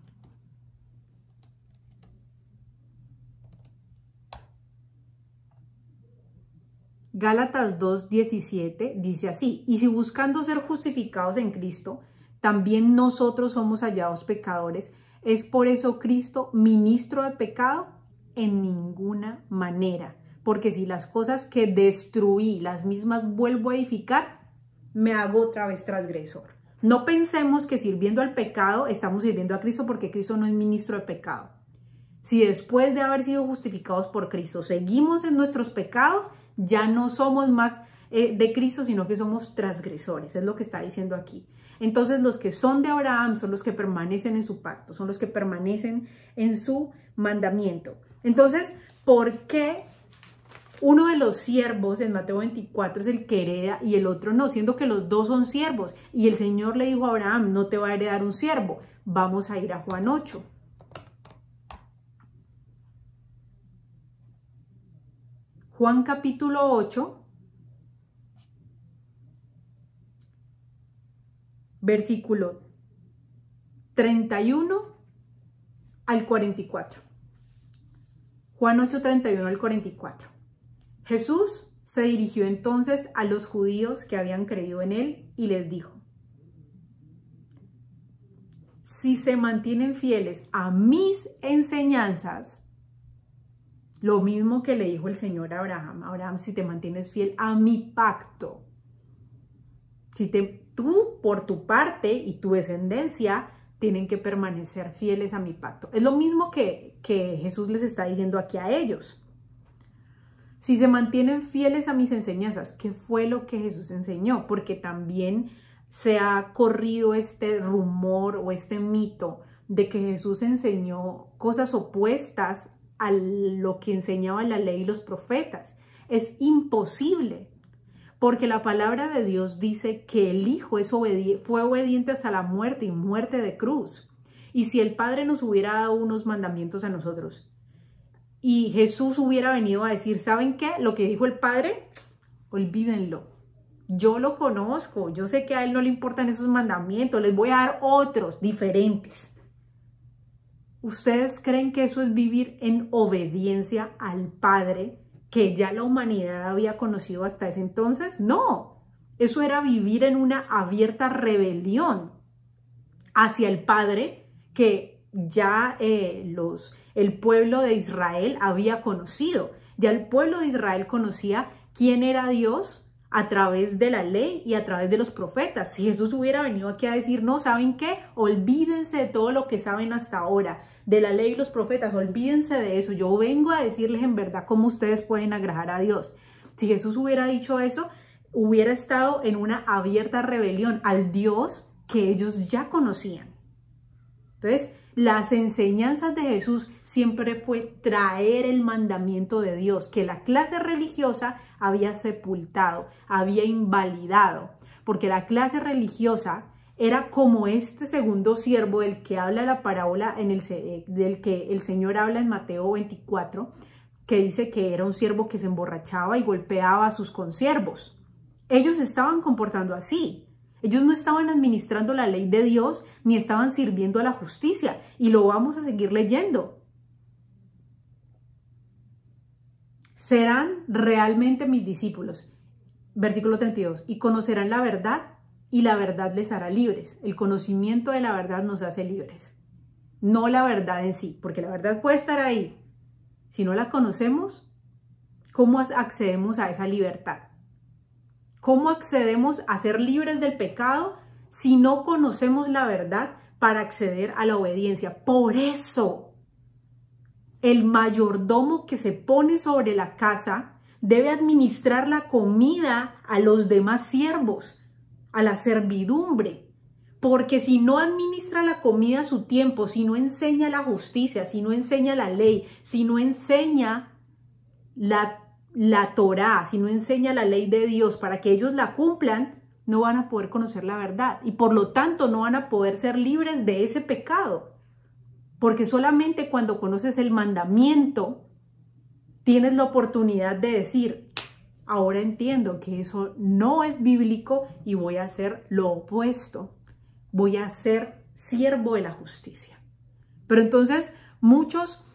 Speaker 1: Gálatas 2:17 dice así: y si buscando ser justificados en Cristo, también nosotros somos hallados pecadores, ¿es por eso Cristo ministro de pecado? En ninguna manera, porque si las cosas que destruí, las mismas vuelvo a edificar, me hago otra vez transgresor. No pensemos que sirviendo al pecado estamos sirviendo a Cristo, porque Cristo no es ministro de pecado. Si después de haber sido justificados por Cristo seguimos en nuestros pecados, ya no somos más de Cristo, sino que somos transgresores. Es lo que está diciendo aquí. Entonces los que son de Abraham son los que permanecen en su pacto, son los que permanecen en su mandamiento. Entonces, ¿por qué uno de los siervos en Mateo 24 es el que hereda y el otro no? Siendo que los dos son siervos. Y el Señor le dijo a Abraham, no te va a heredar un siervo. Vamos a ir a Juan 8. Juan capítulo 8, versículo 31 al 44. Juan 8, 31 al 44. Jesús se dirigió entonces a los judíos que habían creído en él y les dijo: si se mantienen fieles a mis enseñanzas, lo mismo que le dijo el Señor a Abraham: Abraham, si te mantienes fiel a mi pacto, tú por tu parte y tu descendencia tienen que permanecer fieles a mi pacto. Es lo mismo que Jesús les está diciendo aquí a ellos. Si se mantienen fieles a mis enseñanzas, ¿qué fue lo que Jesús enseñó? Porque también se ha corrido este rumor o este mito de que Jesús enseñó cosas opuestas a lo que enseñaba la ley y los profetas. Es imposible, porque la palabra de Dios dice que el Hijo fue obediente hasta la muerte y muerte de cruz. Y si el Padre nos hubiera dado unos mandamientos a nosotros y Jesús hubiera venido a decir: ¿saben qué? Lo que dijo el Padre, olvídenlo. Yo lo conozco, yo sé que a él no le importan esos mandamientos, les voy a dar otros diferentes. ¿Ustedes creen que eso es vivir en obediencia al Padre que ya la humanidad había conocido hasta ese entonces? No, eso era vivir en una abierta rebelión hacia el Padre que ya el pueblo de Israel había conocido. Ya el pueblo de Israel conocía quién era Dios a través de la ley y a través de los profetas. Si Jesús hubiera venido aquí a decir: no, ¿saben qué? Olvídense de todo lo que saben hasta ahora, de la ley y los profetas, olvídense de eso. Yo vengo a decirles en verdad cómo ustedes pueden agradar a Dios. Si Jesús hubiera dicho eso, hubiera estado en una abierta rebelión al Dios que ellos ya conocían. Entonces, las enseñanzas de Jesús siempre fue traer el mandamiento de Dios, que la clase religiosa había sepultado, había invalidado, porque la clase religiosa era como este segundo siervo del que habla la parábola, del que el Señor habla en Mateo 24, que dice que era un siervo que se emborrachaba y golpeaba a sus consiervos. Ellos se estaban comportando así. Ellos no estaban administrando la ley de Dios ni estaban sirviendo a la justicia. Y lo vamos a seguir leyendo. Serán realmente mis discípulos. Versículo 32. Y conocerán la verdad y la verdad les hará libres. El conocimiento de la verdad nos hace libres. No la verdad en sí, porque la verdad puede estar ahí. Si no la conocemos, ¿cómo accedemos a esa libertad? ¿Cómo accedemos a ser libres del pecado si no conocemos la verdad para acceder a la obediencia? Por eso, el mayordomo que se pone sobre la casa debe administrar la comida a los demás siervos, a la servidumbre. Porque si no administra la comida a su tiempo, si no enseña la justicia, si no enseña la ley, si no enseña la Torá, si no enseña la ley de Dios para que ellos la cumplan, no van a poder conocer la verdad y por lo tanto no van a poder ser libres de ese pecado. Porque solamente cuando conoces el mandamiento tienes la oportunidad de decir: ahora entiendo que eso no es bíblico y voy a hacer lo opuesto. Voy a ser siervo de la justicia. Pero entonces muchos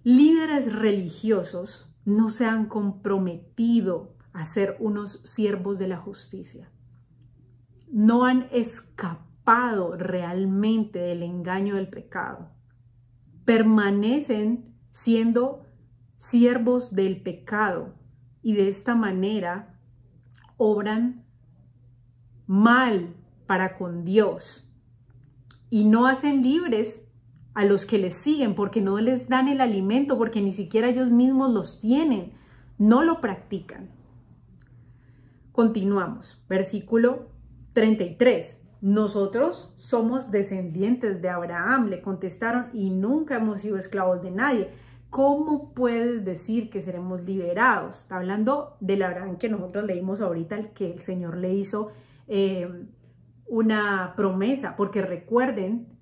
Speaker 1: líderes religiosos no se han comprometido a ser unos siervos de la justicia. No han escapado realmente del engaño del pecado. Permanecen siendo siervos del pecado y de esta manera obran mal para con Dios y no hacen libres a los que les siguen porque no les dan el alimento, porque ni siquiera ellos mismos los tienen, no lo practican. Continuamos, versículo 33. Nosotros somos descendientes de Abraham, le contestaron, y nunca hemos sido esclavos de nadie. ¿Cómo puedes decir que seremos liberados? Está hablando del Abraham que nosotros leímos ahorita, el que el Señor le hizo una promesa, porque recuerden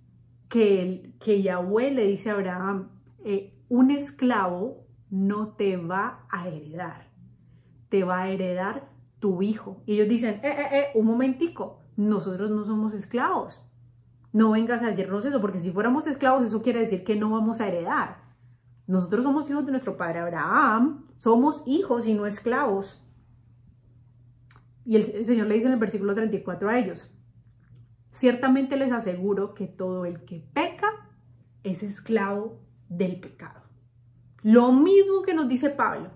Speaker 1: que Yahweh le dice a Abraham: un esclavo no te va a heredar, te va a heredar tu hijo. Y ellos dicen: un momentico, nosotros no somos esclavos. No vengas a decirnos eso, porque si fuéramos esclavos, eso quiere decir que no vamos a heredar. Nosotros somos hijos de nuestro padre Abraham, somos hijos y no esclavos. Y el Señor le dice en el versículo 34 a ellos: ciertamente les aseguro que todo el que peca es esclavo del pecado. Lo mismo que nos dice Pablo.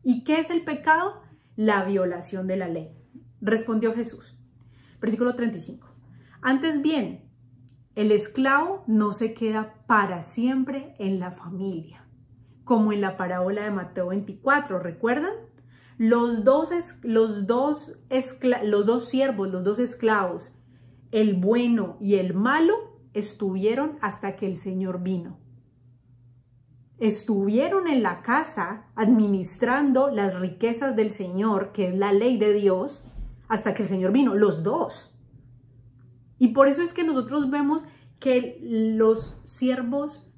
Speaker 1: ¿Y qué es el pecado? La violación de la ley. Respondió Jesús. Versículo 35. Antes bien, el esclavo no se queda para siempre en la familia, como en la parábola de Mateo 24, ¿recuerdan? Los dos siervos, los dos esclavos, el bueno y el malo, estuvieron hasta que el Señor vino. Estuvieron en la casa administrando las riquezas del Señor, que es la ley de Dios, hasta que el Señor vino, los dos. Y por eso es que nosotros vemos que los siervos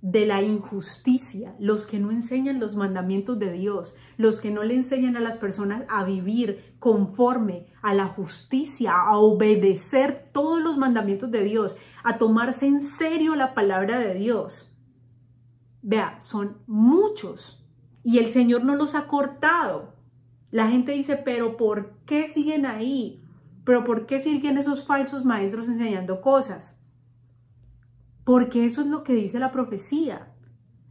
Speaker 1: de la injusticia, los que no enseñan los mandamientos de Dios, los que no le enseñan a las personas a vivir conforme a la justicia, a obedecer todos los mandamientos de Dios, a tomarse en serio la palabra de Dios. Vea, son muchos y el Señor no los ha cortado. La gente dice, pero ¿por qué siguen ahí? ¿Pero por qué siguen esos falsos maestros enseñando cosas? Porque eso es lo que dice la profecía.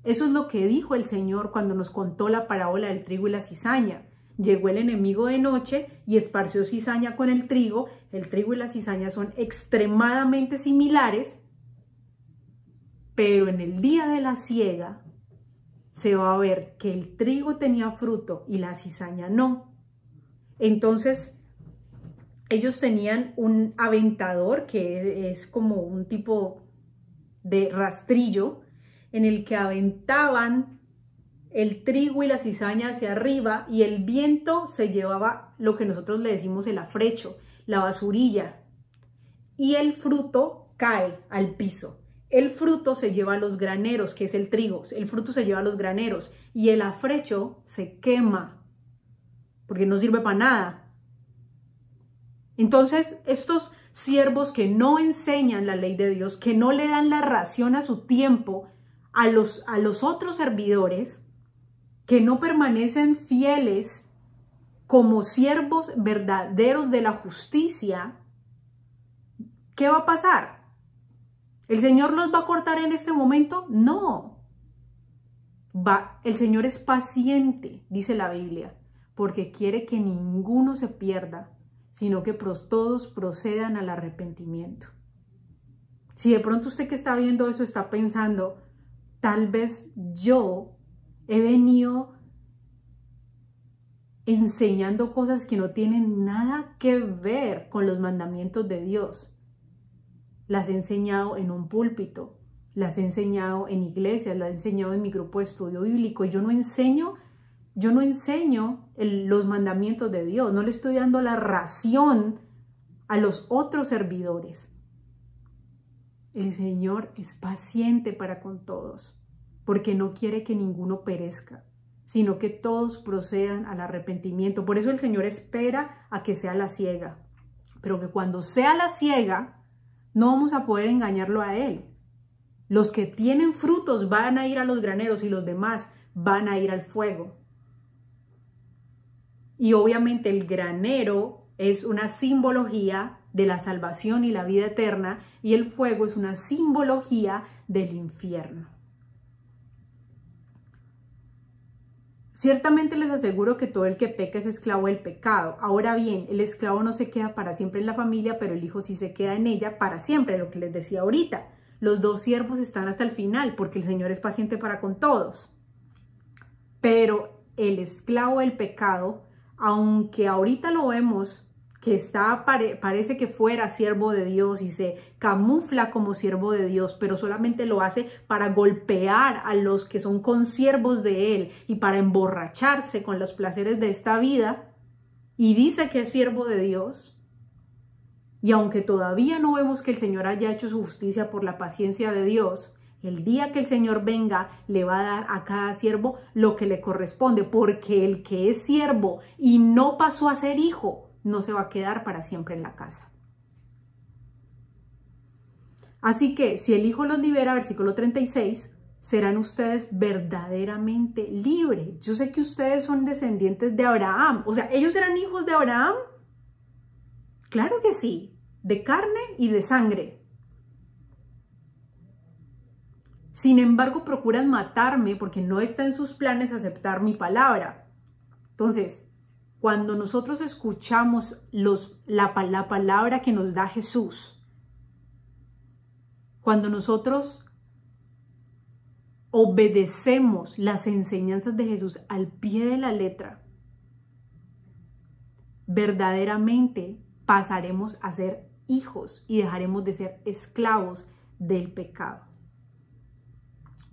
Speaker 1: Eso es lo que dijo el Señor cuando nos contó la parábola del trigo y la cizaña. Llegó el enemigo de noche y esparció cizaña con el trigo. El trigo y la cizaña son extremadamente similares, pero en el día de la siega se va a ver que el trigo tenía fruto y la cizaña no. Entonces, ellos tenían un aventador que es como un tipo de rastrillo en el que aventaban el trigo y la cizaña hacia arriba y el viento se llevaba lo que nosotros le decimos el afrecho, la basurilla, y el fruto cae al piso. El fruto se lleva a los graneros, que es el trigo, el fruto se lleva a los graneros y el afrecho se quema porque no sirve para nada. Entonces, estos siervos que no enseñan la ley de Dios, que no le dan la ración a su tiempo a los otros servidores, que no permanecen fieles como siervos verdaderos de la justicia, ¿qué va a pasar? ¿El Señor los va a cortar en este momento? No. El Señor es paciente, dice la Biblia, porque quiere que ninguno se pierda, sino que todos procedan al arrepentimiento. Si de pronto usted que está viendo eso está pensando, tal vez yo he venido enseñando cosas que no tienen nada que ver con los mandamientos de Dios. Las he enseñado en un púlpito, las he enseñado en iglesias, las he enseñado en mi grupo de estudio bíblico. Yo no enseño los mandamientos de Dios, no le estoy dando la ración a los otros servidores. El Señor es paciente para con todos, porque no quiere que ninguno perezca, sino que todos procedan al arrepentimiento. Por eso el Señor espera a que sea la siega, pero que cuando sea la siega, no vamos a poder engañarlo a Él. Los que tienen frutos van a ir a los graneros y los demás van a ir al fuego. Y obviamente el granero es una simbología de la salvación y la vida eterna, y el fuego es una simbología del infierno. Ciertamente les aseguro que todo el que peca es esclavo del pecado. Ahora bien, el esclavo no se queda para siempre en la familia, pero el hijo sí se queda en ella para siempre, lo que les decía ahorita. Los dos siervos están hasta el final, porque el Señor es paciente para con todos. Pero el esclavo del pecado, aunque ahorita lo vemos que parece que fuera siervo de Dios y se camufla como siervo de Dios, pero solamente lo hace para golpear a los que son consiervos de Él y para emborracharse con los placeres de esta vida, y dice que es siervo de Dios. Y aunque todavía no vemos que el Señor haya hecho su justicia por la paciencia de Dios, el día que el Señor venga, le va a dar a cada siervo lo que le corresponde, porque el que es siervo y no pasó a ser hijo, no se va a quedar para siempre en la casa. Así que si el Hijo los libera, versículo 36, serán ustedes verdaderamente libres. Yo sé que ustedes son descendientes de Abraham. O sea, ¿ellos eran hijos de Abraham? Claro que sí, de carne y de sangre. Sin embargo, procuran matarme porque no está en sus planes aceptar mi palabra. Entonces, cuando nosotros escuchamos la palabra que nos da Jesús, cuando nosotros obedecemos las enseñanzas de Jesús al pie de la letra, verdaderamente pasaremos a ser hijos y dejaremos de ser esclavos del pecado.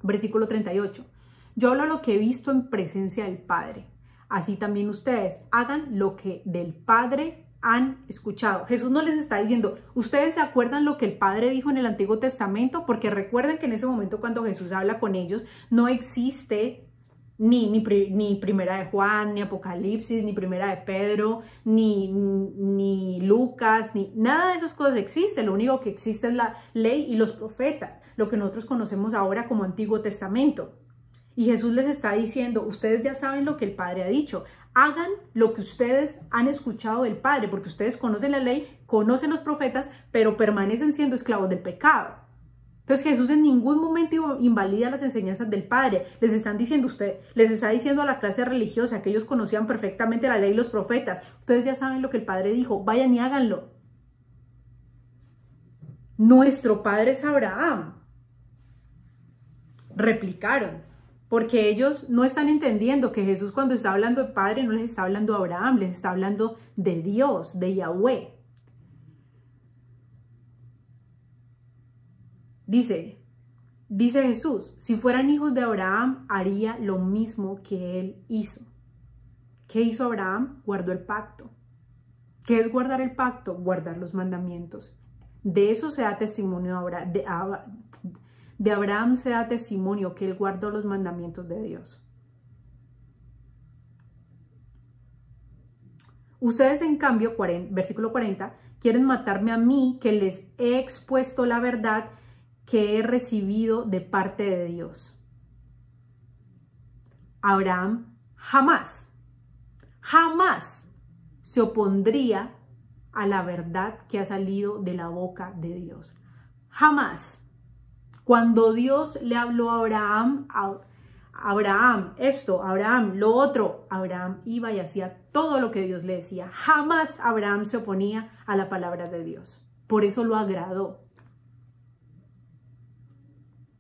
Speaker 1: Versículo 38. Yo hablo lo que he visto en presencia del Padre. Así también ustedes hagan lo que del Padre han escuchado. Jesús no les está diciendo, ¿ustedes se acuerdan lo que el Padre dijo en el Antiguo Testamento? Porque recuerden que en ese momento cuando Jesús habla con ellos, no existe ni Primera de Juan, ni Apocalipsis, ni Primera de Pedro, ni Lucas, ni nada de esas cosas existe. Lo único que existe es la ley y los profetas, lo que nosotros conocemos ahora como Antiguo Testamento. Y Jesús les está diciendo, ustedes ya saben lo que el Padre ha dicho, hagan lo que ustedes han escuchado del Padre, porque ustedes conocen la ley, conocen los profetas, pero permanecen siendo esclavos del pecado. Entonces Jesús en ningún momento invalida las enseñanzas del Padre. Les están diciendo les está diciendo a la clase religiosa que ellos conocían perfectamente la ley y los profetas. Ustedes ya saben lo que el Padre dijo, vayan y háganlo. Nuestro Padre es Abraham. Replicaron, porque ellos no están entendiendo que Jesús cuando está hablando de Padre no les está hablando a Abraham, les está hablando de Dios, de Yahweh. Dice Jesús, si fueran hijos de Abraham, haría lo mismo que él hizo. ¿Qué hizo Abraham? Guardó el pacto. ¿Qué es guardar el pacto? Guardar los mandamientos. De eso se da testimonio de Abraham se da testimonio que él guardó los mandamientos de Dios. Ustedes, en cambio, versículo 40, quieren matarme a mí, que les he expuesto la verdad que he recibido de parte de Dios. Abraham jamás se opondría a la verdad que ha salido de la boca de Dios. Jamás. Cuando Dios le habló a Abraham esto, Abraham lo otro, Abraham iba y hacía todo lo que Dios le decía. Jamás Abraham se oponía a la palabra de Dios. Por eso lo agradó.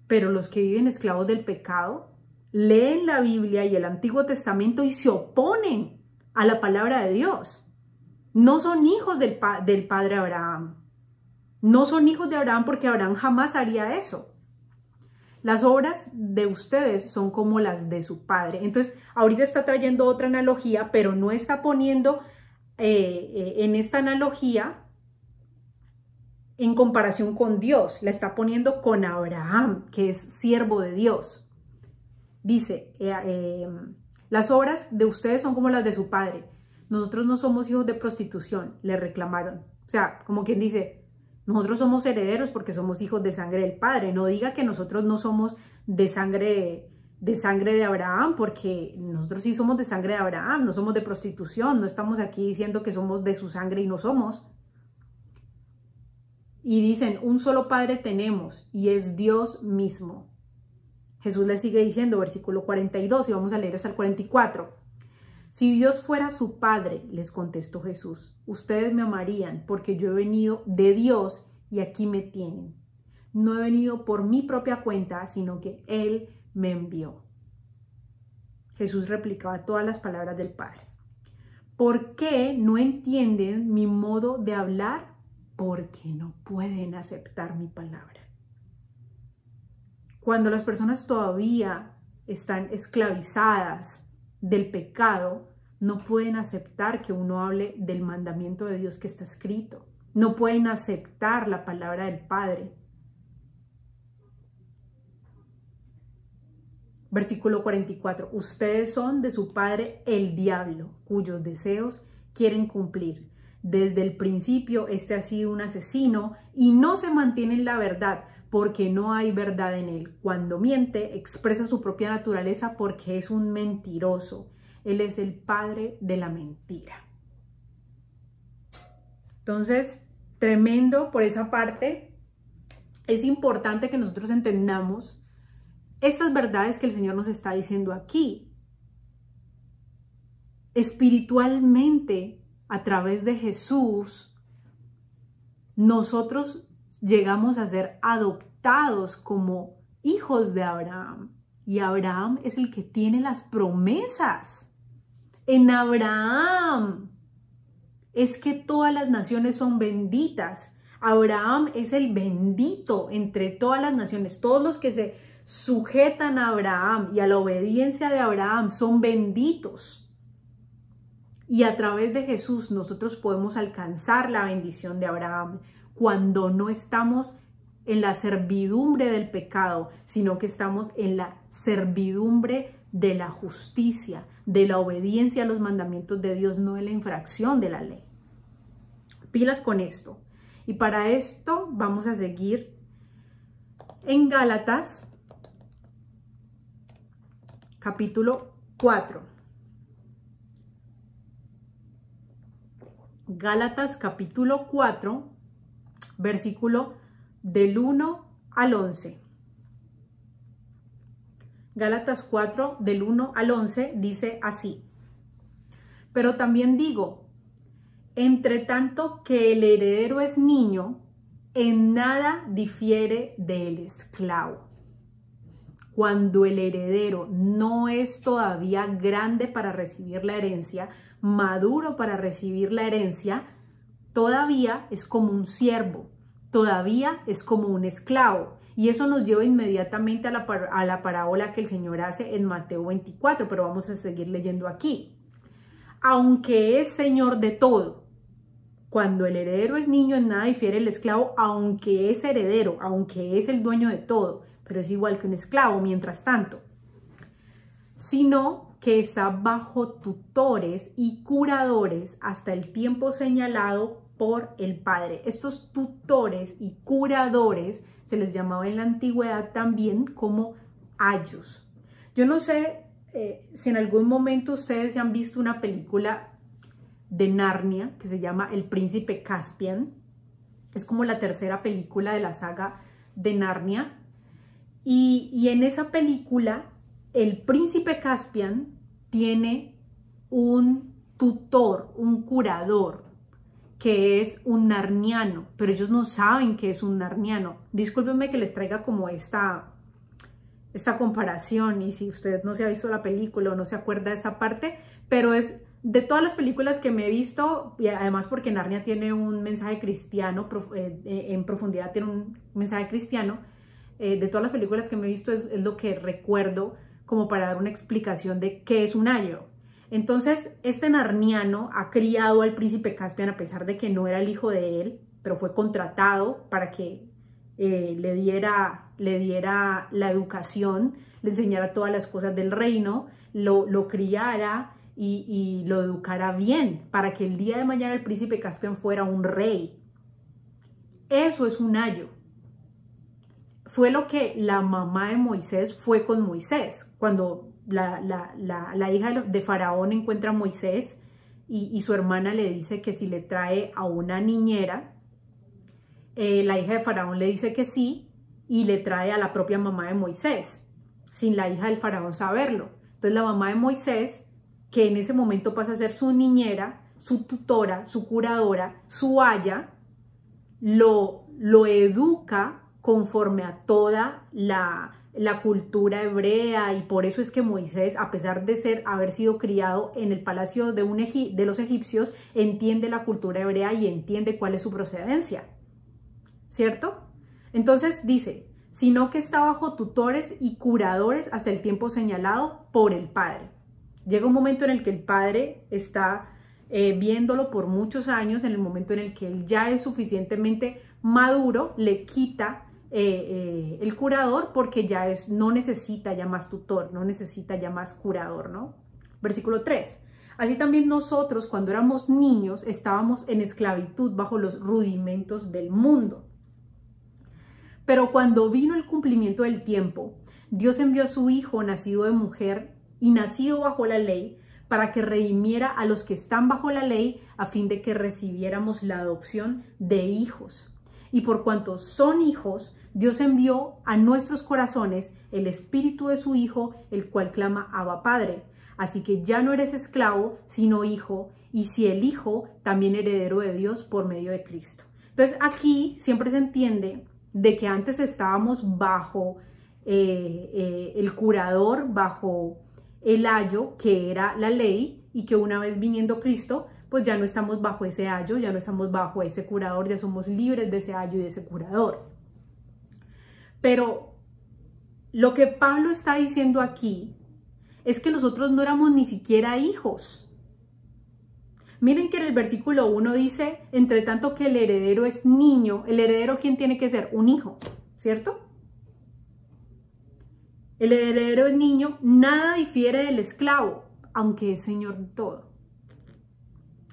Speaker 1: Pero los que viven esclavos del pecado leen la Biblia y el Antiguo Testamento y se oponen a la palabra de Dios. No son hijos del padre Abraham. No son hijos de Abraham porque Abraham jamás haría eso. Las obras de ustedes son como las de su padre. Entonces, ahorita está trayendo otra analogía, pero no está poniendo en esta analogía en comparación con Dios. La está poniendo con Abraham, que es siervo de Dios. Dice, las obras de ustedes son como las de su padre. Nosotros no somos hijos de prostitución, le reclamaron. O sea, como quien dice, nosotros somos herederos porque somos hijos de sangre del Padre. No diga que nosotros no somos de sangre de Abraham, porque nosotros sí somos de sangre de Abraham, no somos de prostitución. No estamos aquí diciendo que somos de su sangre y no somos. Y dicen, un solo Padre tenemos y es Dios mismo. Jesús le sigue diciendo, versículo 42, y vamos a leer hasta el 44. Si Dios fuera su Padre, les contestó Jesús, ustedes me amarían porque yo he venido de Dios y aquí me tienen. No he venido por mi propia cuenta, sino que Él me envió. Jesús replicaba todas las palabras del Padre. ¿Por qué no entienden mi modo de hablar? Porque no pueden aceptar mi palabra. Cuando las personas todavía están esclavizadas del pecado, no pueden aceptar que uno hable del mandamiento de Dios que está escrito. No pueden aceptar la palabra del Padre. Versículo 44. Ustedes son de su padre el diablo, cuyos deseos quieren cumplir. Desde el principio este ha sido un asesino y no se mantiene en la verdad porque no hay verdad en él. Cuando miente, expresa su propia naturaleza porque es un mentiroso. Él es el padre de la mentira. Entonces, tremendo por esa parte. Es importante que nosotros entendamos estas verdades que el Señor nos está diciendo aquí. Espiritualmente, a través de Jesús, nosotros llegamos a ser adoptados como hijos de Abraham. Y Abraham es el que tiene las promesas. En Abraham es que todas las naciones son benditas. Abraham es el bendito entre todas las naciones. Todos los que se sujetan a Abraham y a la obediencia de Abraham son benditos. Y a través de Jesús nosotros podemos alcanzar la bendición de Abraham cuando no estamos en la servidumbre del pecado, sino que estamos en la servidumbre de la justicia, de la obediencia a los mandamientos de Dios, no en la infracción de la ley. Pilas con esto. Y para esto vamos a seguir en Gálatas, capítulo 4. Gálatas capítulo 4, versículo del 1 al 11. Gálatas 4, del 1 al 11, dice así. Pero también digo, entre tanto que el heredero es niño, en nada difiere del esclavo. Cuando el heredero no es todavía grande para recibir la herencia, maduro para recibir la herencia, todavía es como un siervo, todavía es como un esclavo. Y eso nos lleva inmediatamente a la parábola que el Señor hace en Mateo 24, pero vamos a seguir leyendo aquí. Aunque es Señor de todo, cuando el heredero es niño, en nada difiere el esclavo, aunque es heredero, aunque es el dueño de todo, pero es igual que un esclavo mientras tanto, sino que está bajo tutores y curadores hasta el tiempo señalado por el Padre. Estos tutores y curadores se les llamaba en la antigüedad también como ayos. Yo no sé si en algún momento ustedes han visto una película de Narnia que se llama El Príncipe Caspian. Es como la tercera película de la saga de Narnia. Y en esa película, el príncipe Caspian tiene un tutor, un curador, que es un narniano, pero ellos no saben que es un narniano. Discúlpenme que les traiga como esta comparación, y si usted no se ha visto la película o no se acuerda de esa parte, pero es de todas las películas que me he visto, y además porque Narnia tiene un mensaje cristiano, en profundidad tiene un mensaje cristiano, de todas las películas que me he visto es lo que recuerdo como para dar una explicación de qué es un ayo. Entonces, este narniano ha criado al príncipe Caspian a pesar de que no era el hijo de él, pero fue contratado para que le diera la educación, le enseñara todas las cosas del reino, lo criara y lo educara bien, para que el día de mañana el príncipe Caspian fuera un rey. Eso es un ayo. Fue lo que la mamá de Moisés fue con Moisés. Cuando la hija de Faraón encuentra a Moisés y su hermana le dice que si le trae a una niñera, la hija de Faraón le dice que sí y le trae a la propia mamá de Moisés, sin la hija del Faraón saberlo. Entonces la mamá de Moisés, que en ese momento pasa a ser su niñera, su tutora, su curadora, su aya, lo educa conforme a toda la cultura hebrea, y por eso es que Moisés, a pesar de haber sido criado en el palacio de los egipcios, entiende la cultura hebrea y entiende cuál es su procedencia, ¿cierto? Entonces dice, sino que está bajo tutores y curadores hasta el tiempo señalado por el Padre. Llega un momento en el que el Padre está viéndolo por muchos años, en el momento en el que él ya es suficientemente maduro, le quita el curador porque no necesita ya más tutor, no necesita ya más curador, ¿no? Versículo 3. Así también nosotros, cuando éramos niños, estábamos en esclavitud bajo los rudimentos del mundo. Pero cuando vino el cumplimiento del tiempo, Dios envió a su Hijo nacido de mujer y nacido bajo la ley, para que redimiera a los que están bajo la ley, a fin de que recibiéramos la adopción de hijos. Y por cuanto son hijos, Dios envió a nuestros corazones el espíritu de su Hijo, el cual clama Abba Padre. Así que ya no eres esclavo, sino hijo, y si el Hijo, también heredero de Dios por medio de Cristo. Entonces aquí siempre se entiende de que antes estábamos bajo el curador, bajo el ayo, que era la ley, y que una vez viniendo Cristo, pues ya no estamos bajo ese ayo, ya no estamos bajo ese curador, ya somos libres de ese ayo y de ese curador. Pero lo que Pablo está diciendo aquí es que nosotros no éramos ni siquiera hijos. Miren que en el versículo 1 dice, entre tanto que el heredero es niño, el heredero ¿quién tiene que ser? Un hijo, ¿cierto? El heredero es niño, nada difiere del esclavo, aunque es señor de todo.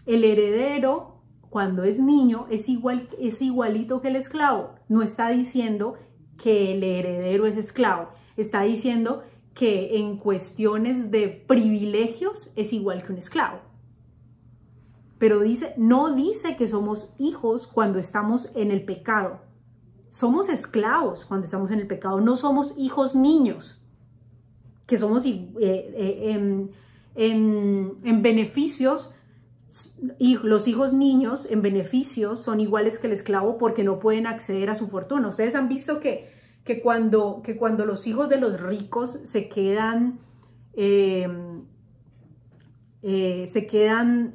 Speaker 1: El heredero, cuando es niño, es igualito que el esclavo. No está diciendo que el heredero es esclavo, está diciendo que en cuestiones de privilegios es igual que un esclavo. Pero no dice que somos hijos cuando estamos en el pecado. Somos esclavos cuando estamos en el pecado, no somos hijos niños, que somos en beneficios, y los hijos niños en beneficios son iguales que el esclavo porque no pueden acceder a su fortuna. Ustedes han visto que cuando los hijos de los ricos se quedan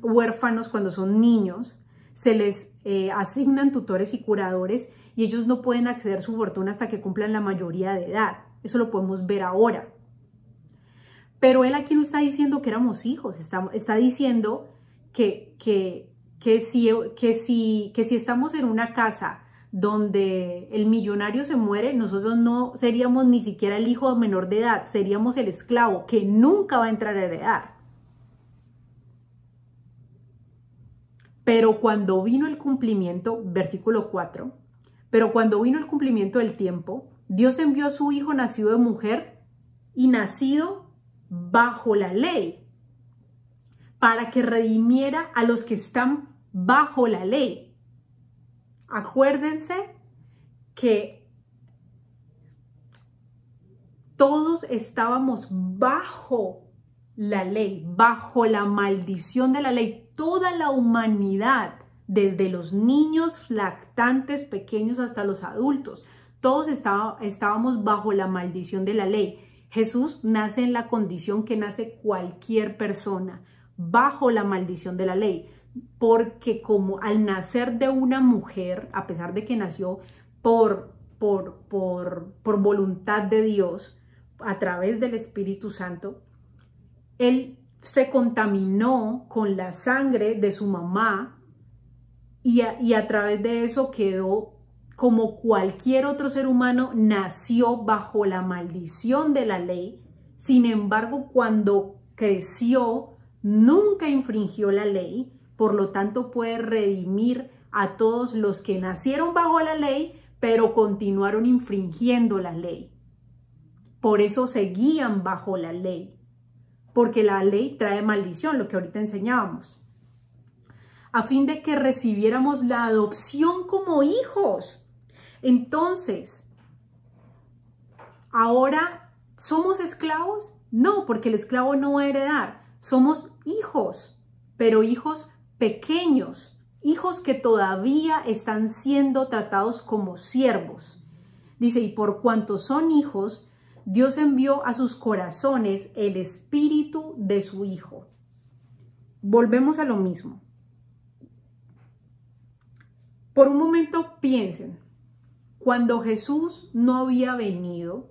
Speaker 1: huérfanos cuando son niños, se les asignan tutores y curadores y ellos no pueden acceder a su fortuna hasta que cumplan la mayoría de edad. Eso lo podemos ver ahora. Pero él aquí no está diciendo que éramos hijos, está diciendo que si estamos en una casa donde el millonario se muere, nosotros no seríamos ni siquiera el hijo menor de edad, seríamos el esclavo que nunca va a entrar a heredar. Pero cuando vino el cumplimiento, versículo 4, pero cuando vino el cumplimiento del tiempo, Dios envió a su Hijo nacido de mujer y nacido bajo la ley, para que redimiera a los que están bajo la ley. Acuérdense que todos estábamos bajo la ley, bajo la maldición de la ley. Toda la humanidad, desde los niños lactantes pequeños hasta los adultos, todos estábamos bajo la maldición de la ley. Jesús nace en la condición que nace cualquier persona, bajo la maldición de la ley, porque como al nacer de una mujer, a pesar de que nació por voluntad de Dios, a través del Espíritu Santo, él se contaminó con la sangre de su mamá y a través de eso quedó como cualquier otro ser humano, nació bajo la maldición de la ley. Sin embargo, cuando creció, nunca infringió la ley, por lo tanto puede redimir a todos los que nacieron bajo la ley, pero continuaron infringiendo la ley. Por eso seguían bajo la ley, porque la ley trae maldición, lo que ahorita enseñábamos, a fin de que recibiéramos la adopción como hijos. Entonces, ¿ahora somos esclavos? No, porque el esclavo no va a heredar. Somos hijos, pero hijos pequeños, hijos que todavía están siendo tratados como siervos. Dice, y por cuanto son hijos, Dios envió a sus corazones el espíritu de su Hijo. Volvemos a lo mismo. Por un momento piensen, cuando Jesús no había venido,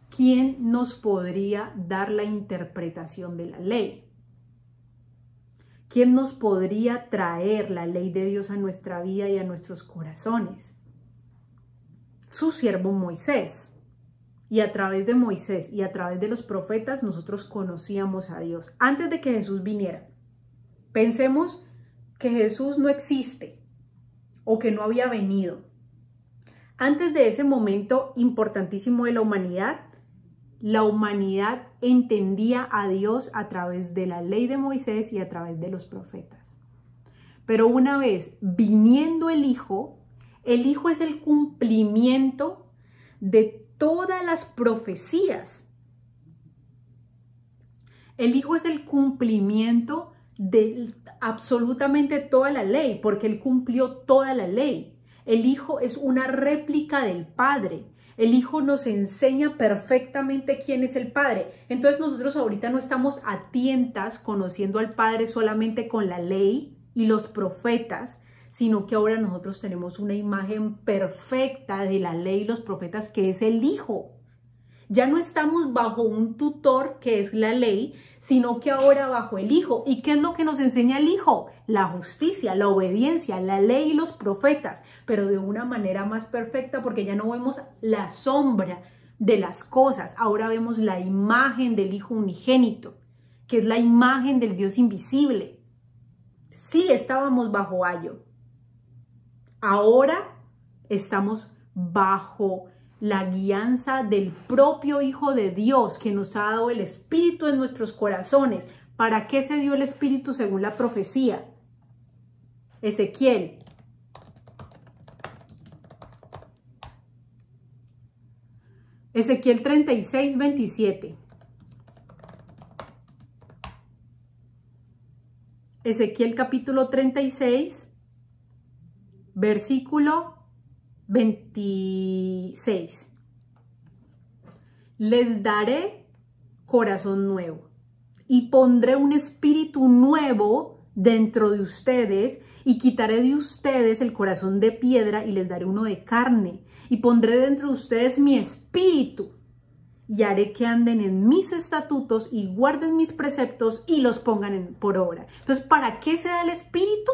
Speaker 1: ¿quién nos podría dar la interpretación de la ley? ¿Quién nos podría traer la ley de Dios a nuestra vida y a nuestros corazones? Su siervo Moisés. Y a través de Moisés y a través de los profetas nosotros conocíamos a Dios antes de que Jesús viniera. Pensemos que Jesús no existe o que no había venido. Antes de ese momento importantísimo de la humanidad entendía a Dios a través de la ley de Moisés y a través de los profetas. Pero una vez viniendo el Hijo es el cumplimiento de todas las profecías. El Hijo es el cumplimiento de absolutamente toda la ley, porque Él cumplió toda la ley. El Hijo es una réplica del Padre. El Hijo nos enseña perfectamente quién es el Padre. Entonces nosotros ahorita no estamos a tientas conociendo al Padre solamente con la ley y los profetas, sino que ahora nosotros tenemos una imagen perfecta de la ley y los profetas, que es el Hijo. Ya no estamos bajo un tutor, que es la ley, sino que ahora bajo el Hijo. ¿Y qué es lo que nos enseña el Hijo? La justicia, la obediencia, la ley y los profetas, pero de una manera más perfecta, porque ya no vemos la sombra de las cosas, ahora vemos la imagen del Hijo unigénito, que es la imagen del Dios invisible. Sí, estábamos bajo ayo, ahora estamos bajo la guianza del propio Hijo de Dios, que nos ha dado el Espíritu en nuestros corazones. ¿Para qué se dio el Espíritu según la profecía? Ezequiel. Ezequiel 36, 27. Ezequiel capítulo 36, versículo 26. Les daré corazón nuevo y pondré un espíritu nuevo dentro de ustedes y quitaré de ustedes el corazón de piedra y les daré uno de carne y pondré dentro de ustedes mi espíritu y haré que anden en mis estatutos y guarden mis preceptos y los pongan por obra. Entonces, ¿para qué se da el espíritu?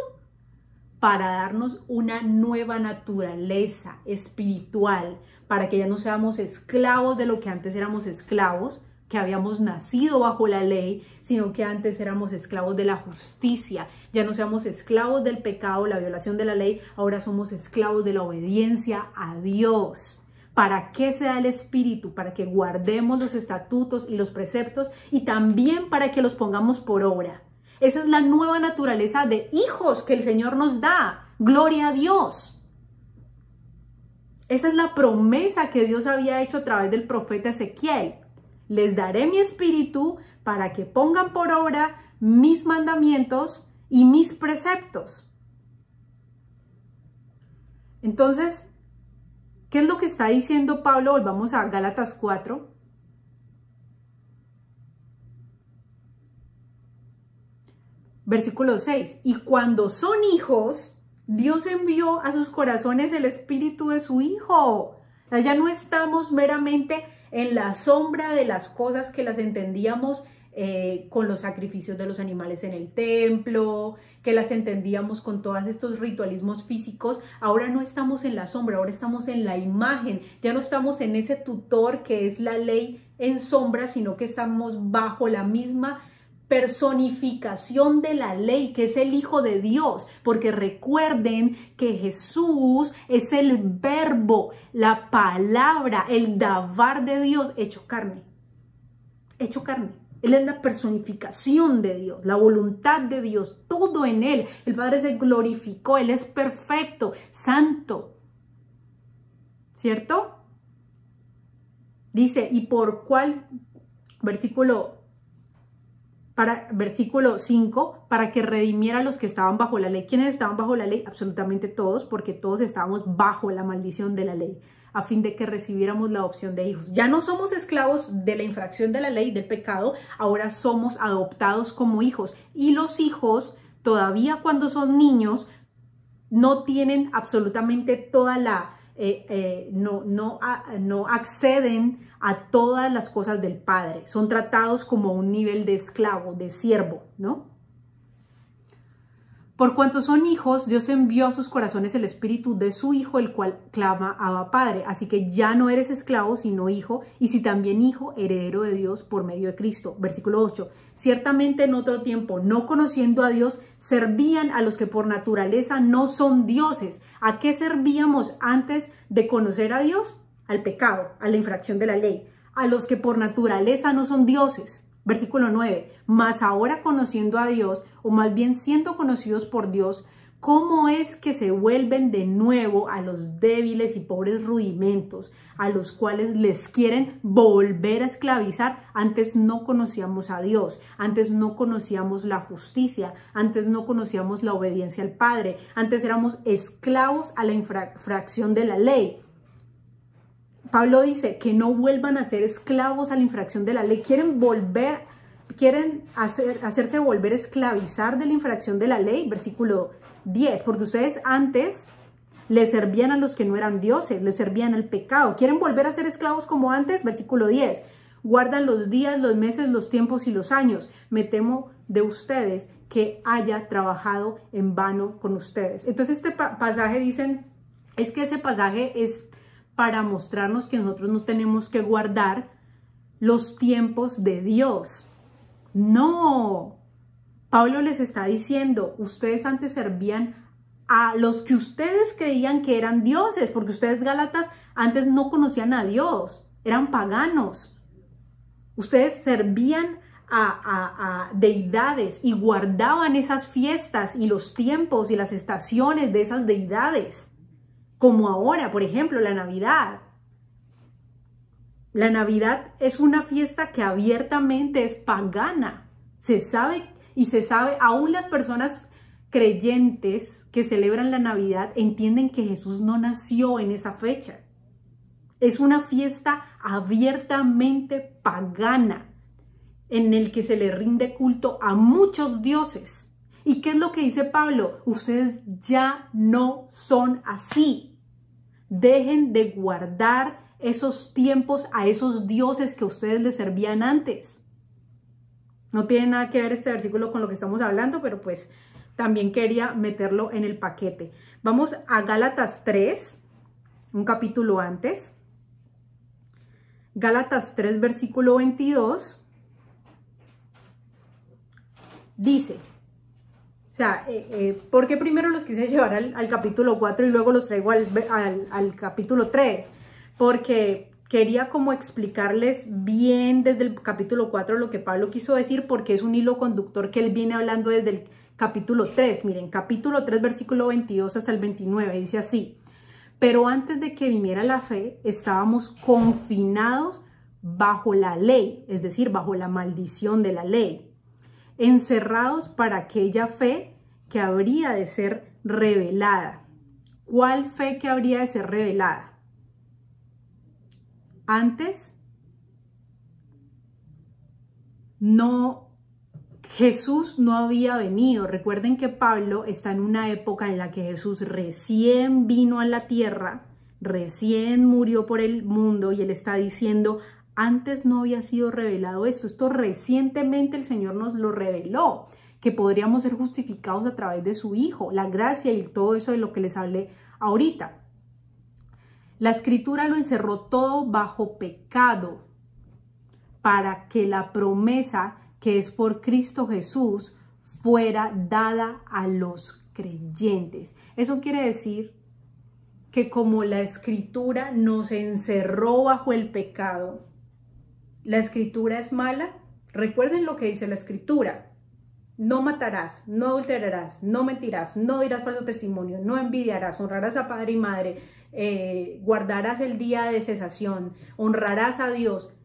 Speaker 1: Para darnos una nueva naturaleza espiritual, para que ya no seamos esclavos de lo que antes éramos esclavos, que habíamos nacido bajo la ley, sino que antes éramos esclavos de la justicia. Ya no seamos esclavos del pecado, la violación de la ley, ahora somos esclavos de la obediencia a Dios. ¿Para qué se da el Espíritu? Para que guardemos los estatutos y los preceptos y también para que los pongamos por obra. Esa es la nueva naturaleza de hijos que el Señor nos da. ¡Gloria a Dios! Esa es la promesa que Dios había hecho a través del profeta Ezequiel. Les daré mi espíritu para que pongan por obra mis mandamientos y mis preceptos. Entonces, ¿qué es lo que está diciendo Pablo? Volvamos a Gálatas 4. Versículo 6. Y cuando son hijos, Dios envió a sus corazones el espíritu de su Hijo. Ya no estamos meramente en la sombra de las cosas que las entendíamos con los sacrificios de los animales en el templo, que las entendíamos con todos estos ritualismos físicos. Ahora no estamos en la sombra, ahora estamos en la imagen. Ya no estamos en ese tutor que es la ley en sombra, sino que estamos bajo la misma personificación de la ley, que es el Hijo de Dios, porque recuerden que Jesús es el verbo, la palabra, el davar de Dios hecho carne, hecho carne. Él es la personificación de Dios, la voluntad de Dios, todo en Él. El Padre se glorificó, Él es perfecto, santo, ¿cierto? Dice, ¿y por cuál? Versículo 5, para que redimiera a los que estaban bajo la ley. ¿Quiénes estaban bajo la ley? Absolutamente todos, porque todos estábamos bajo la maldición de la ley, a fin de que recibiéramos la adopción de hijos. Ya no somos esclavos de la infracción de la ley, del pecado, ahora somos adoptados como hijos. Y los hijos, todavía cuando son niños, no tienen absolutamente toda la... no acceden a todas las cosas del Padre. Son tratados como un nivel de esclavo, de siervo, ¿no? Por cuanto son hijos, Dios envió a sus corazones el espíritu de su Hijo, el cual clama Abba Padre. Así que ya no eres esclavo, sino hijo, y si también hijo, heredero de Dios por medio de Cristo. Versículo 8. Ciertamente en otro tiempo, no conociendo a Dios, servían a los que por naturaleza no son dioses. ¿A qué servíamos antes de conocer a Dios? Al pecado, a la infracción de la ley. A los que por naturaleza no son dioses. Versículo 9, mas ahora conociendo a Dios, o más bien siendo conocidos por Dios, ¿cómo es que se vuelven de nuevo a los débiles y pobres rudimentos, a los cuales les quieren volver a esclavizar? Antes no conocíamos a Dios, antes no conocíamos la justicia, antes no conocíamos la obediencia al Padre, antes éramos esclavos a la infracción de la ley. Pablo dice que no vuelvan a ser esclavos a la infracción de la ley. Quieren hacerse volver a esclavizar de la infracción de la ley. Versículo 10. Porque ustedes antes le servían a los que no eran dioses, le servían al pecado. ¿Quieren volver a ser esclavos como antes? Versículo 10. Guardan los días, los meses, los tiempos y los años. Me temo de ustedes que haya trabajado en vano con ustedes. Entonces este pasaje dicen, es que ese pasaje es para mostrarnos que nosotros no tenemos que guardar los tiempos de Dios. No, Pablo les está diciendo, ustedes antes servían a los que ustedes creían que eran dioses, porque ustedes Gálatas antes no conocían a Dios, eran paganos. Ustedes servían a deidades y guardaban esas fiestas y los tiempos y las estaciones de esas deidades. Como ahora, por ejemplo, la Navidad. La Navidad es una fiesta que abiertamente es pagana. Se sabe, aún las personas creyentes que celebran la Navidad entienden que Jesús no nació en esa fecha. Es una fiesta abiertamente pagana en el que se le rinde culto a muchos dioses. ¿Y qué es lo que dice Pablo? Ustedes ya no son así. Dejen de guardar esos tiempos a esos dioses que ustedes les servían antes. No tiene nada que ver este versículo con lo que estamos hablando, pero pues también quería meterlo en el paquete. Vamos a Gálatas 3, un capítulo antes. Gálatas 3, versículo 22. Dice... O sea, ¿por qué primero los quise llevar al capítulo 4 y luego los traigo al capítulo 3? Porque quería como explicarles bien desde el capítulo 4 lo que Pablo quiso decir, porque es un hilo conductor que él viene hablando desde el capítulo 3. Miren, capítulo 3, versículo 22 hasta el 29, dice así. Pero antes de que viniera la fe, estábamos confinados bajo la ley, es decir, bajo la maldición de la ley, encerrados para aquella fe que habría de ser revelada. ¿Cuál fe que habría de ser revelada? Antes, Jesús no había venido. Recuerden que Pablo está en una época en la que Jesús recién vino a la tierra, recién murió por el mundo, y él está diciendo, antes no había sido revelado esto. Esto recientemente el Señor nos lo reveló, que podríamos ser justificados a través de su Hijo, la gracia y todo eso de lo que les hablé ahorita. La Escritura lo encerró todo bajo pecado, para que la promesa que es por Cristo Jesús fuera dada a los creyentes. Eso quiere decir que como la Escritura nos encerró bajo el pecado, ¿la Escritura es mala? Recuerden lo que dice la Escritura. No matarás, no adulterarás, no mentirás, no dirás falso testimonio, no envidiarás, honrarás a padre y madre, guardarás el día de cesación, honrarás a Dios.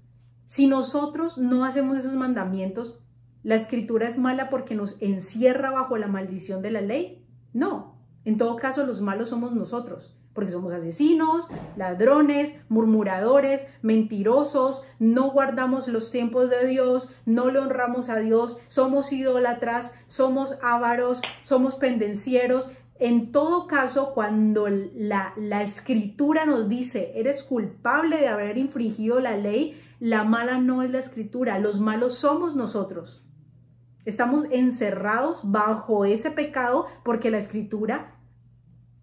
Speaker 1: Si nosotros no hacemos esos mandamientos, ¿la Escritura es mala porque nos encierra bajo la maldición de la ley? No, en todo caso los malos somos nosotros, porque somos asesinos, ladrones, murmuradores, mentirosos, no guardamos los tiempos de Dios, no le honramos a Dios, somos idólatras, somos ávaros, somos pendencieros. En todo caso, cuando la Escritura nos dice, eres culpable de haber infringido la ley, la mala no es la Escritura, los malos somos nosotros. Estamos encerrados bajo ese pecado porque la Escritura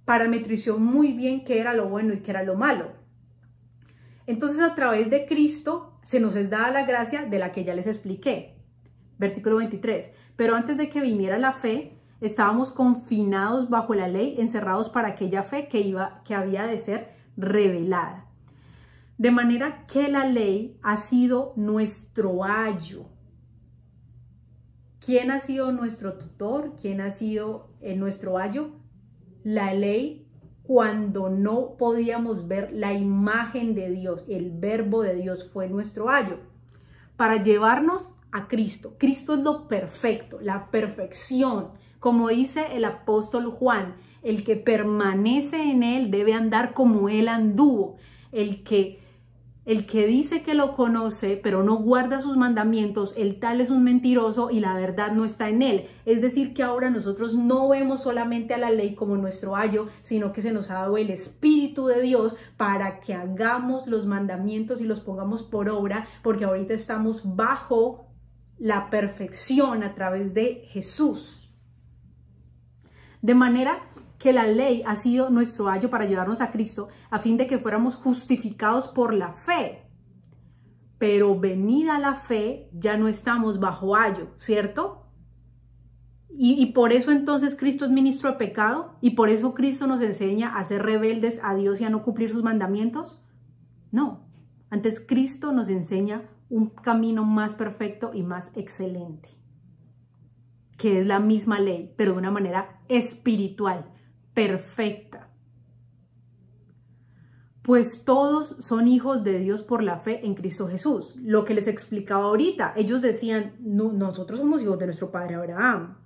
Speaker 1: parametrizó muy bien qué era lo bueno y qué era lo malo. Entonces, a través de Cristo se nos es dada la gracia de la que ya les expliqué. Versículo 23. Pero antes de que viniera la fe, estábamos confinados bajo la ley, encerrados para aquella fe que había de ser revelada. De manera que la ley ha sido nuestro ayo. ¿Quién ha sido nuestro tutor? ¿Quién ha sido nuestro ayo? La ley, cuando no podíamos ver la imagen de Dios, el verbo de Dios fue nuestro ayo, para llevarnos a Cristo. Cristo es lo perfecto, la perfección. Como dice el apóstol Juan, el que permanece en él debe andar como él anduvo. El que dice que lo conoce, pero no guarda sus mandamientos, el tal es un mentiroso y la verdad no está en él. Es decir, que ahora nosotros no vemos solamente a la ley como nuestro ayo, sino que se nos ha dado el Espíritu de Dios para que hagamos los mandamientos y los pongamos por obra, porque ahorita estamos bajo la perfección a través de Jesús. De manera que la ley ha sido nuestro ayo para llevarnos a Cristo, a fin de que fuéramos justificados por la fe. Pero venida la fe, ya no estamos bajo ayo, ¿cierto? Y por eso entonces Cristo es ministro de pecado, y por eso Cristo nos enseña a ser rebeldes a Dios y a no cumplir sus mandamientos. No, antes Cristo nos enseña un camino más perfecto y más excelente, que es la misma ley, pero de una manera espiritual, perfecta. Pues todos son hijos de Dios por la fe en Cristo Jesús. Lo que les explicaba ahorita, ellos decían, no, nosotros somos hijos de nuestro padre Abraham.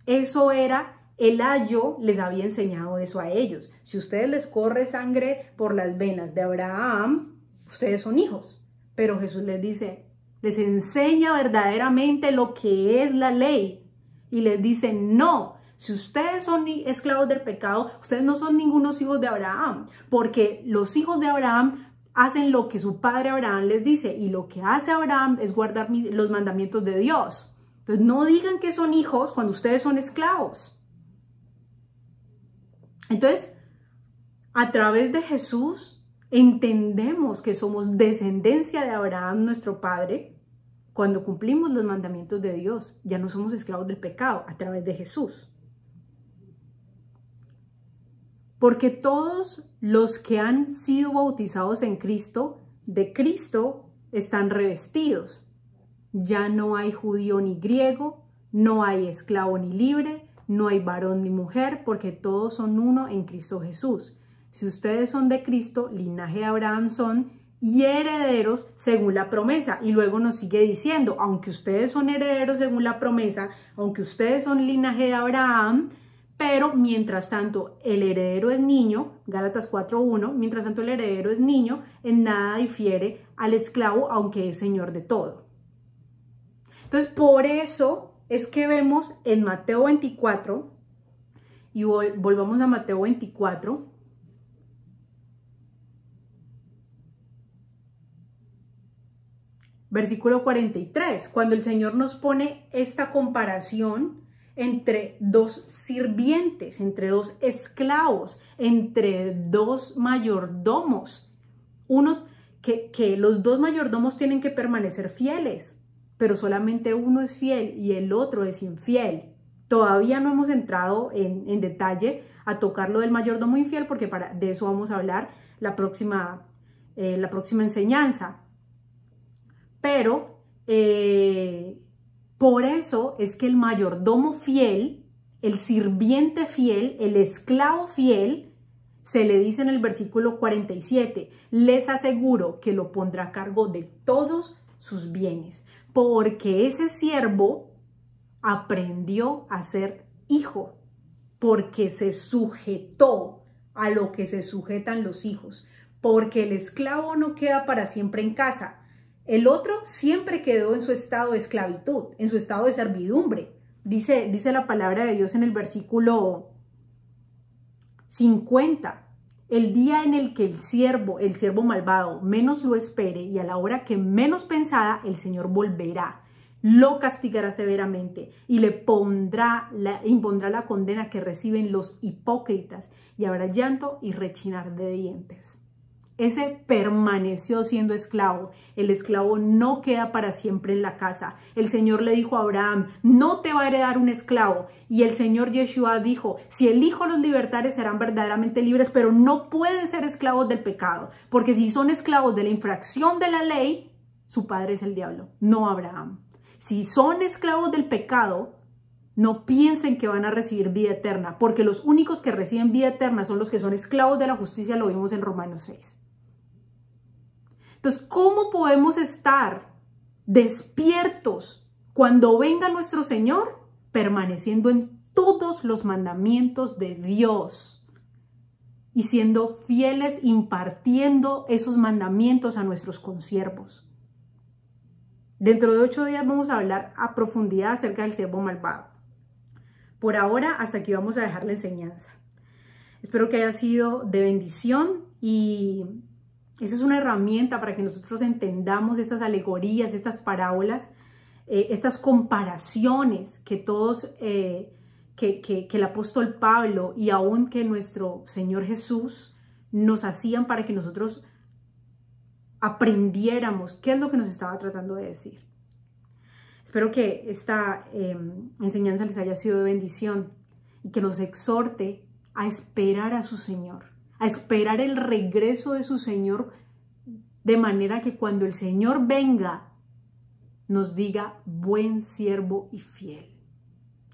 Speaker 1: Eso era, el ayo les había enseñado eso a ellos. Si ustedes les corre sangre por las venas de Abraham, ustedes son hijos. Pero Jesús les dice, les enseña verdaderamente lo que es la ley. Y les dice, no, si ustedes son esclavos del pecado, ustedes no son ningunos hijos de Abraham. Porque los hijos de Abraham hacen lo que su padre Abraham les dice. Y lo que hace Abraham es guardar los mandamientos de Dios. Entonces no digan que son hijos cuando ustedes son esclavos. Entonces, a través de Jesús, entendemos que somos descendencia de Abraham, nuestro padre, cuando cumplimos los mandamientos de Dios. Ya no somos esclavos del pecado a través de Jesús. Porque todos los que han sido bautizados en Cristo, de Cristo están revestidos. Ya no hay judío ni griego, no hay esclavo ni libre, no hay varón ni mujer, porque todos son uno en Cristo Jesús. Si ustedes son de Cristo, linaje de Abraham son, y herederos según la promesa. Y luego nos sigue diciendo, aunque ustedes son herederos según la promesa, aunque ustedes son linaje de Abraham, pero mientras tanto el heredero es niño, Gálatas 4:1, mientras tanto el heredero es niño, en nada difiere al esclavo, aunque es señor de todo. Entonces, por eso es que vemos en Mateo 24, y volvamos a Mateo 24, versículo 43, cuando el Señor nos pone esta comparación entre dos sirvientes, entre dos esclavos, entre dos mayordomos. Uno, que los dos mayordomos tienen que permanecer fieles, pero solamente uno es fiel y el otro es infiel. Todavía no hemos entrado en detalle a tocar lo del mayordomo infiel, porque de eso vamos a hablar la próxima enseñanza. Pero por eso es que el mayordomo fiel, el sirviente fiel, el esclavo fiel, se le dice en el versículo 47, les aseguro que lo pondrá a cargo de todos sus bienes, porque ese siervo aprendió a ser hijo, porque se sujetó a lo que se sujetan los hijos, porque el esclavo no queda para siempre en casa. El otro siempre quedó en su estado de esclavitud, en su estado de servidumbre. Dice la palabra de Dios en el versículo 50. El día en el que el siervo malvado, menos lo espere y a la hora que menos pensada, el Señor volverá lo castigará severamente y le impondrá la condena que reciben los hipócritas, y habrá llanto y rechinar de dientes. Ese permaneció siendo esclavo. El esclavo no queda para siempre en la casa. El Señor le dijo a Abraham, no te va a heredar un esclavo. Y el Señor Yeshua dijo, si el Hijo los libertare serán verdaderamente libres, pero no pueden ser esclavos del pecado, porque si son esclavos de la infracción de la ley, su padre es el diablo, no Abraham. Si son esclavos del pecado, no piensen que van a recibir vida eterna, porque los únicos que reciben vida eterna son los que son esclavos de la justicia, lo vimos en Romanos 6. Entonces, ¿cómo podemos estar despiertos cuando venga nuestro Señor? Permaneciendo en todos los mandamientos de Dios y siendo fieles, impartiendo esos mandamientos a nuestros consiervos. Dentro de 8 días vamos a hablar a profundidad acerca del siervo malvado. Por ahora, hasta aquí vamos a dejar la enseñanza. Espero que haya sido de bendición y esa es una herramienta para que nosotros entendamos estas alegorías, estas parábolas, estas comparaciones que todos, que el apóstol Pablo y aún que nuestro Señor Jesús nos hacían para que nosotros aprendiéramos qué es lo que nos estaba tratando de decir. Espero que esta enseñanza les haya sido de bendición y que nos exhorte a esperar a su Señor, a esperar el regreso de su Señor, de manera que cuando el Señor venga, nos diga, buen siervo y fiel.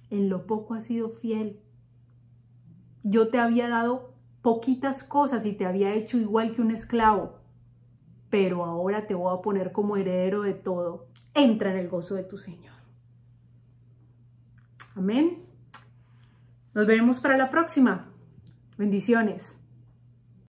Speaker 1: En lo poco has sido fiel. Yo te había dado poquitas cosas y te había hecho igual que un esclavo, pero ahora te voy a poner como heredero de todo. Entra en el gozo de tu Señor. Amén. Nos veremos para la próxima. Bendiciones.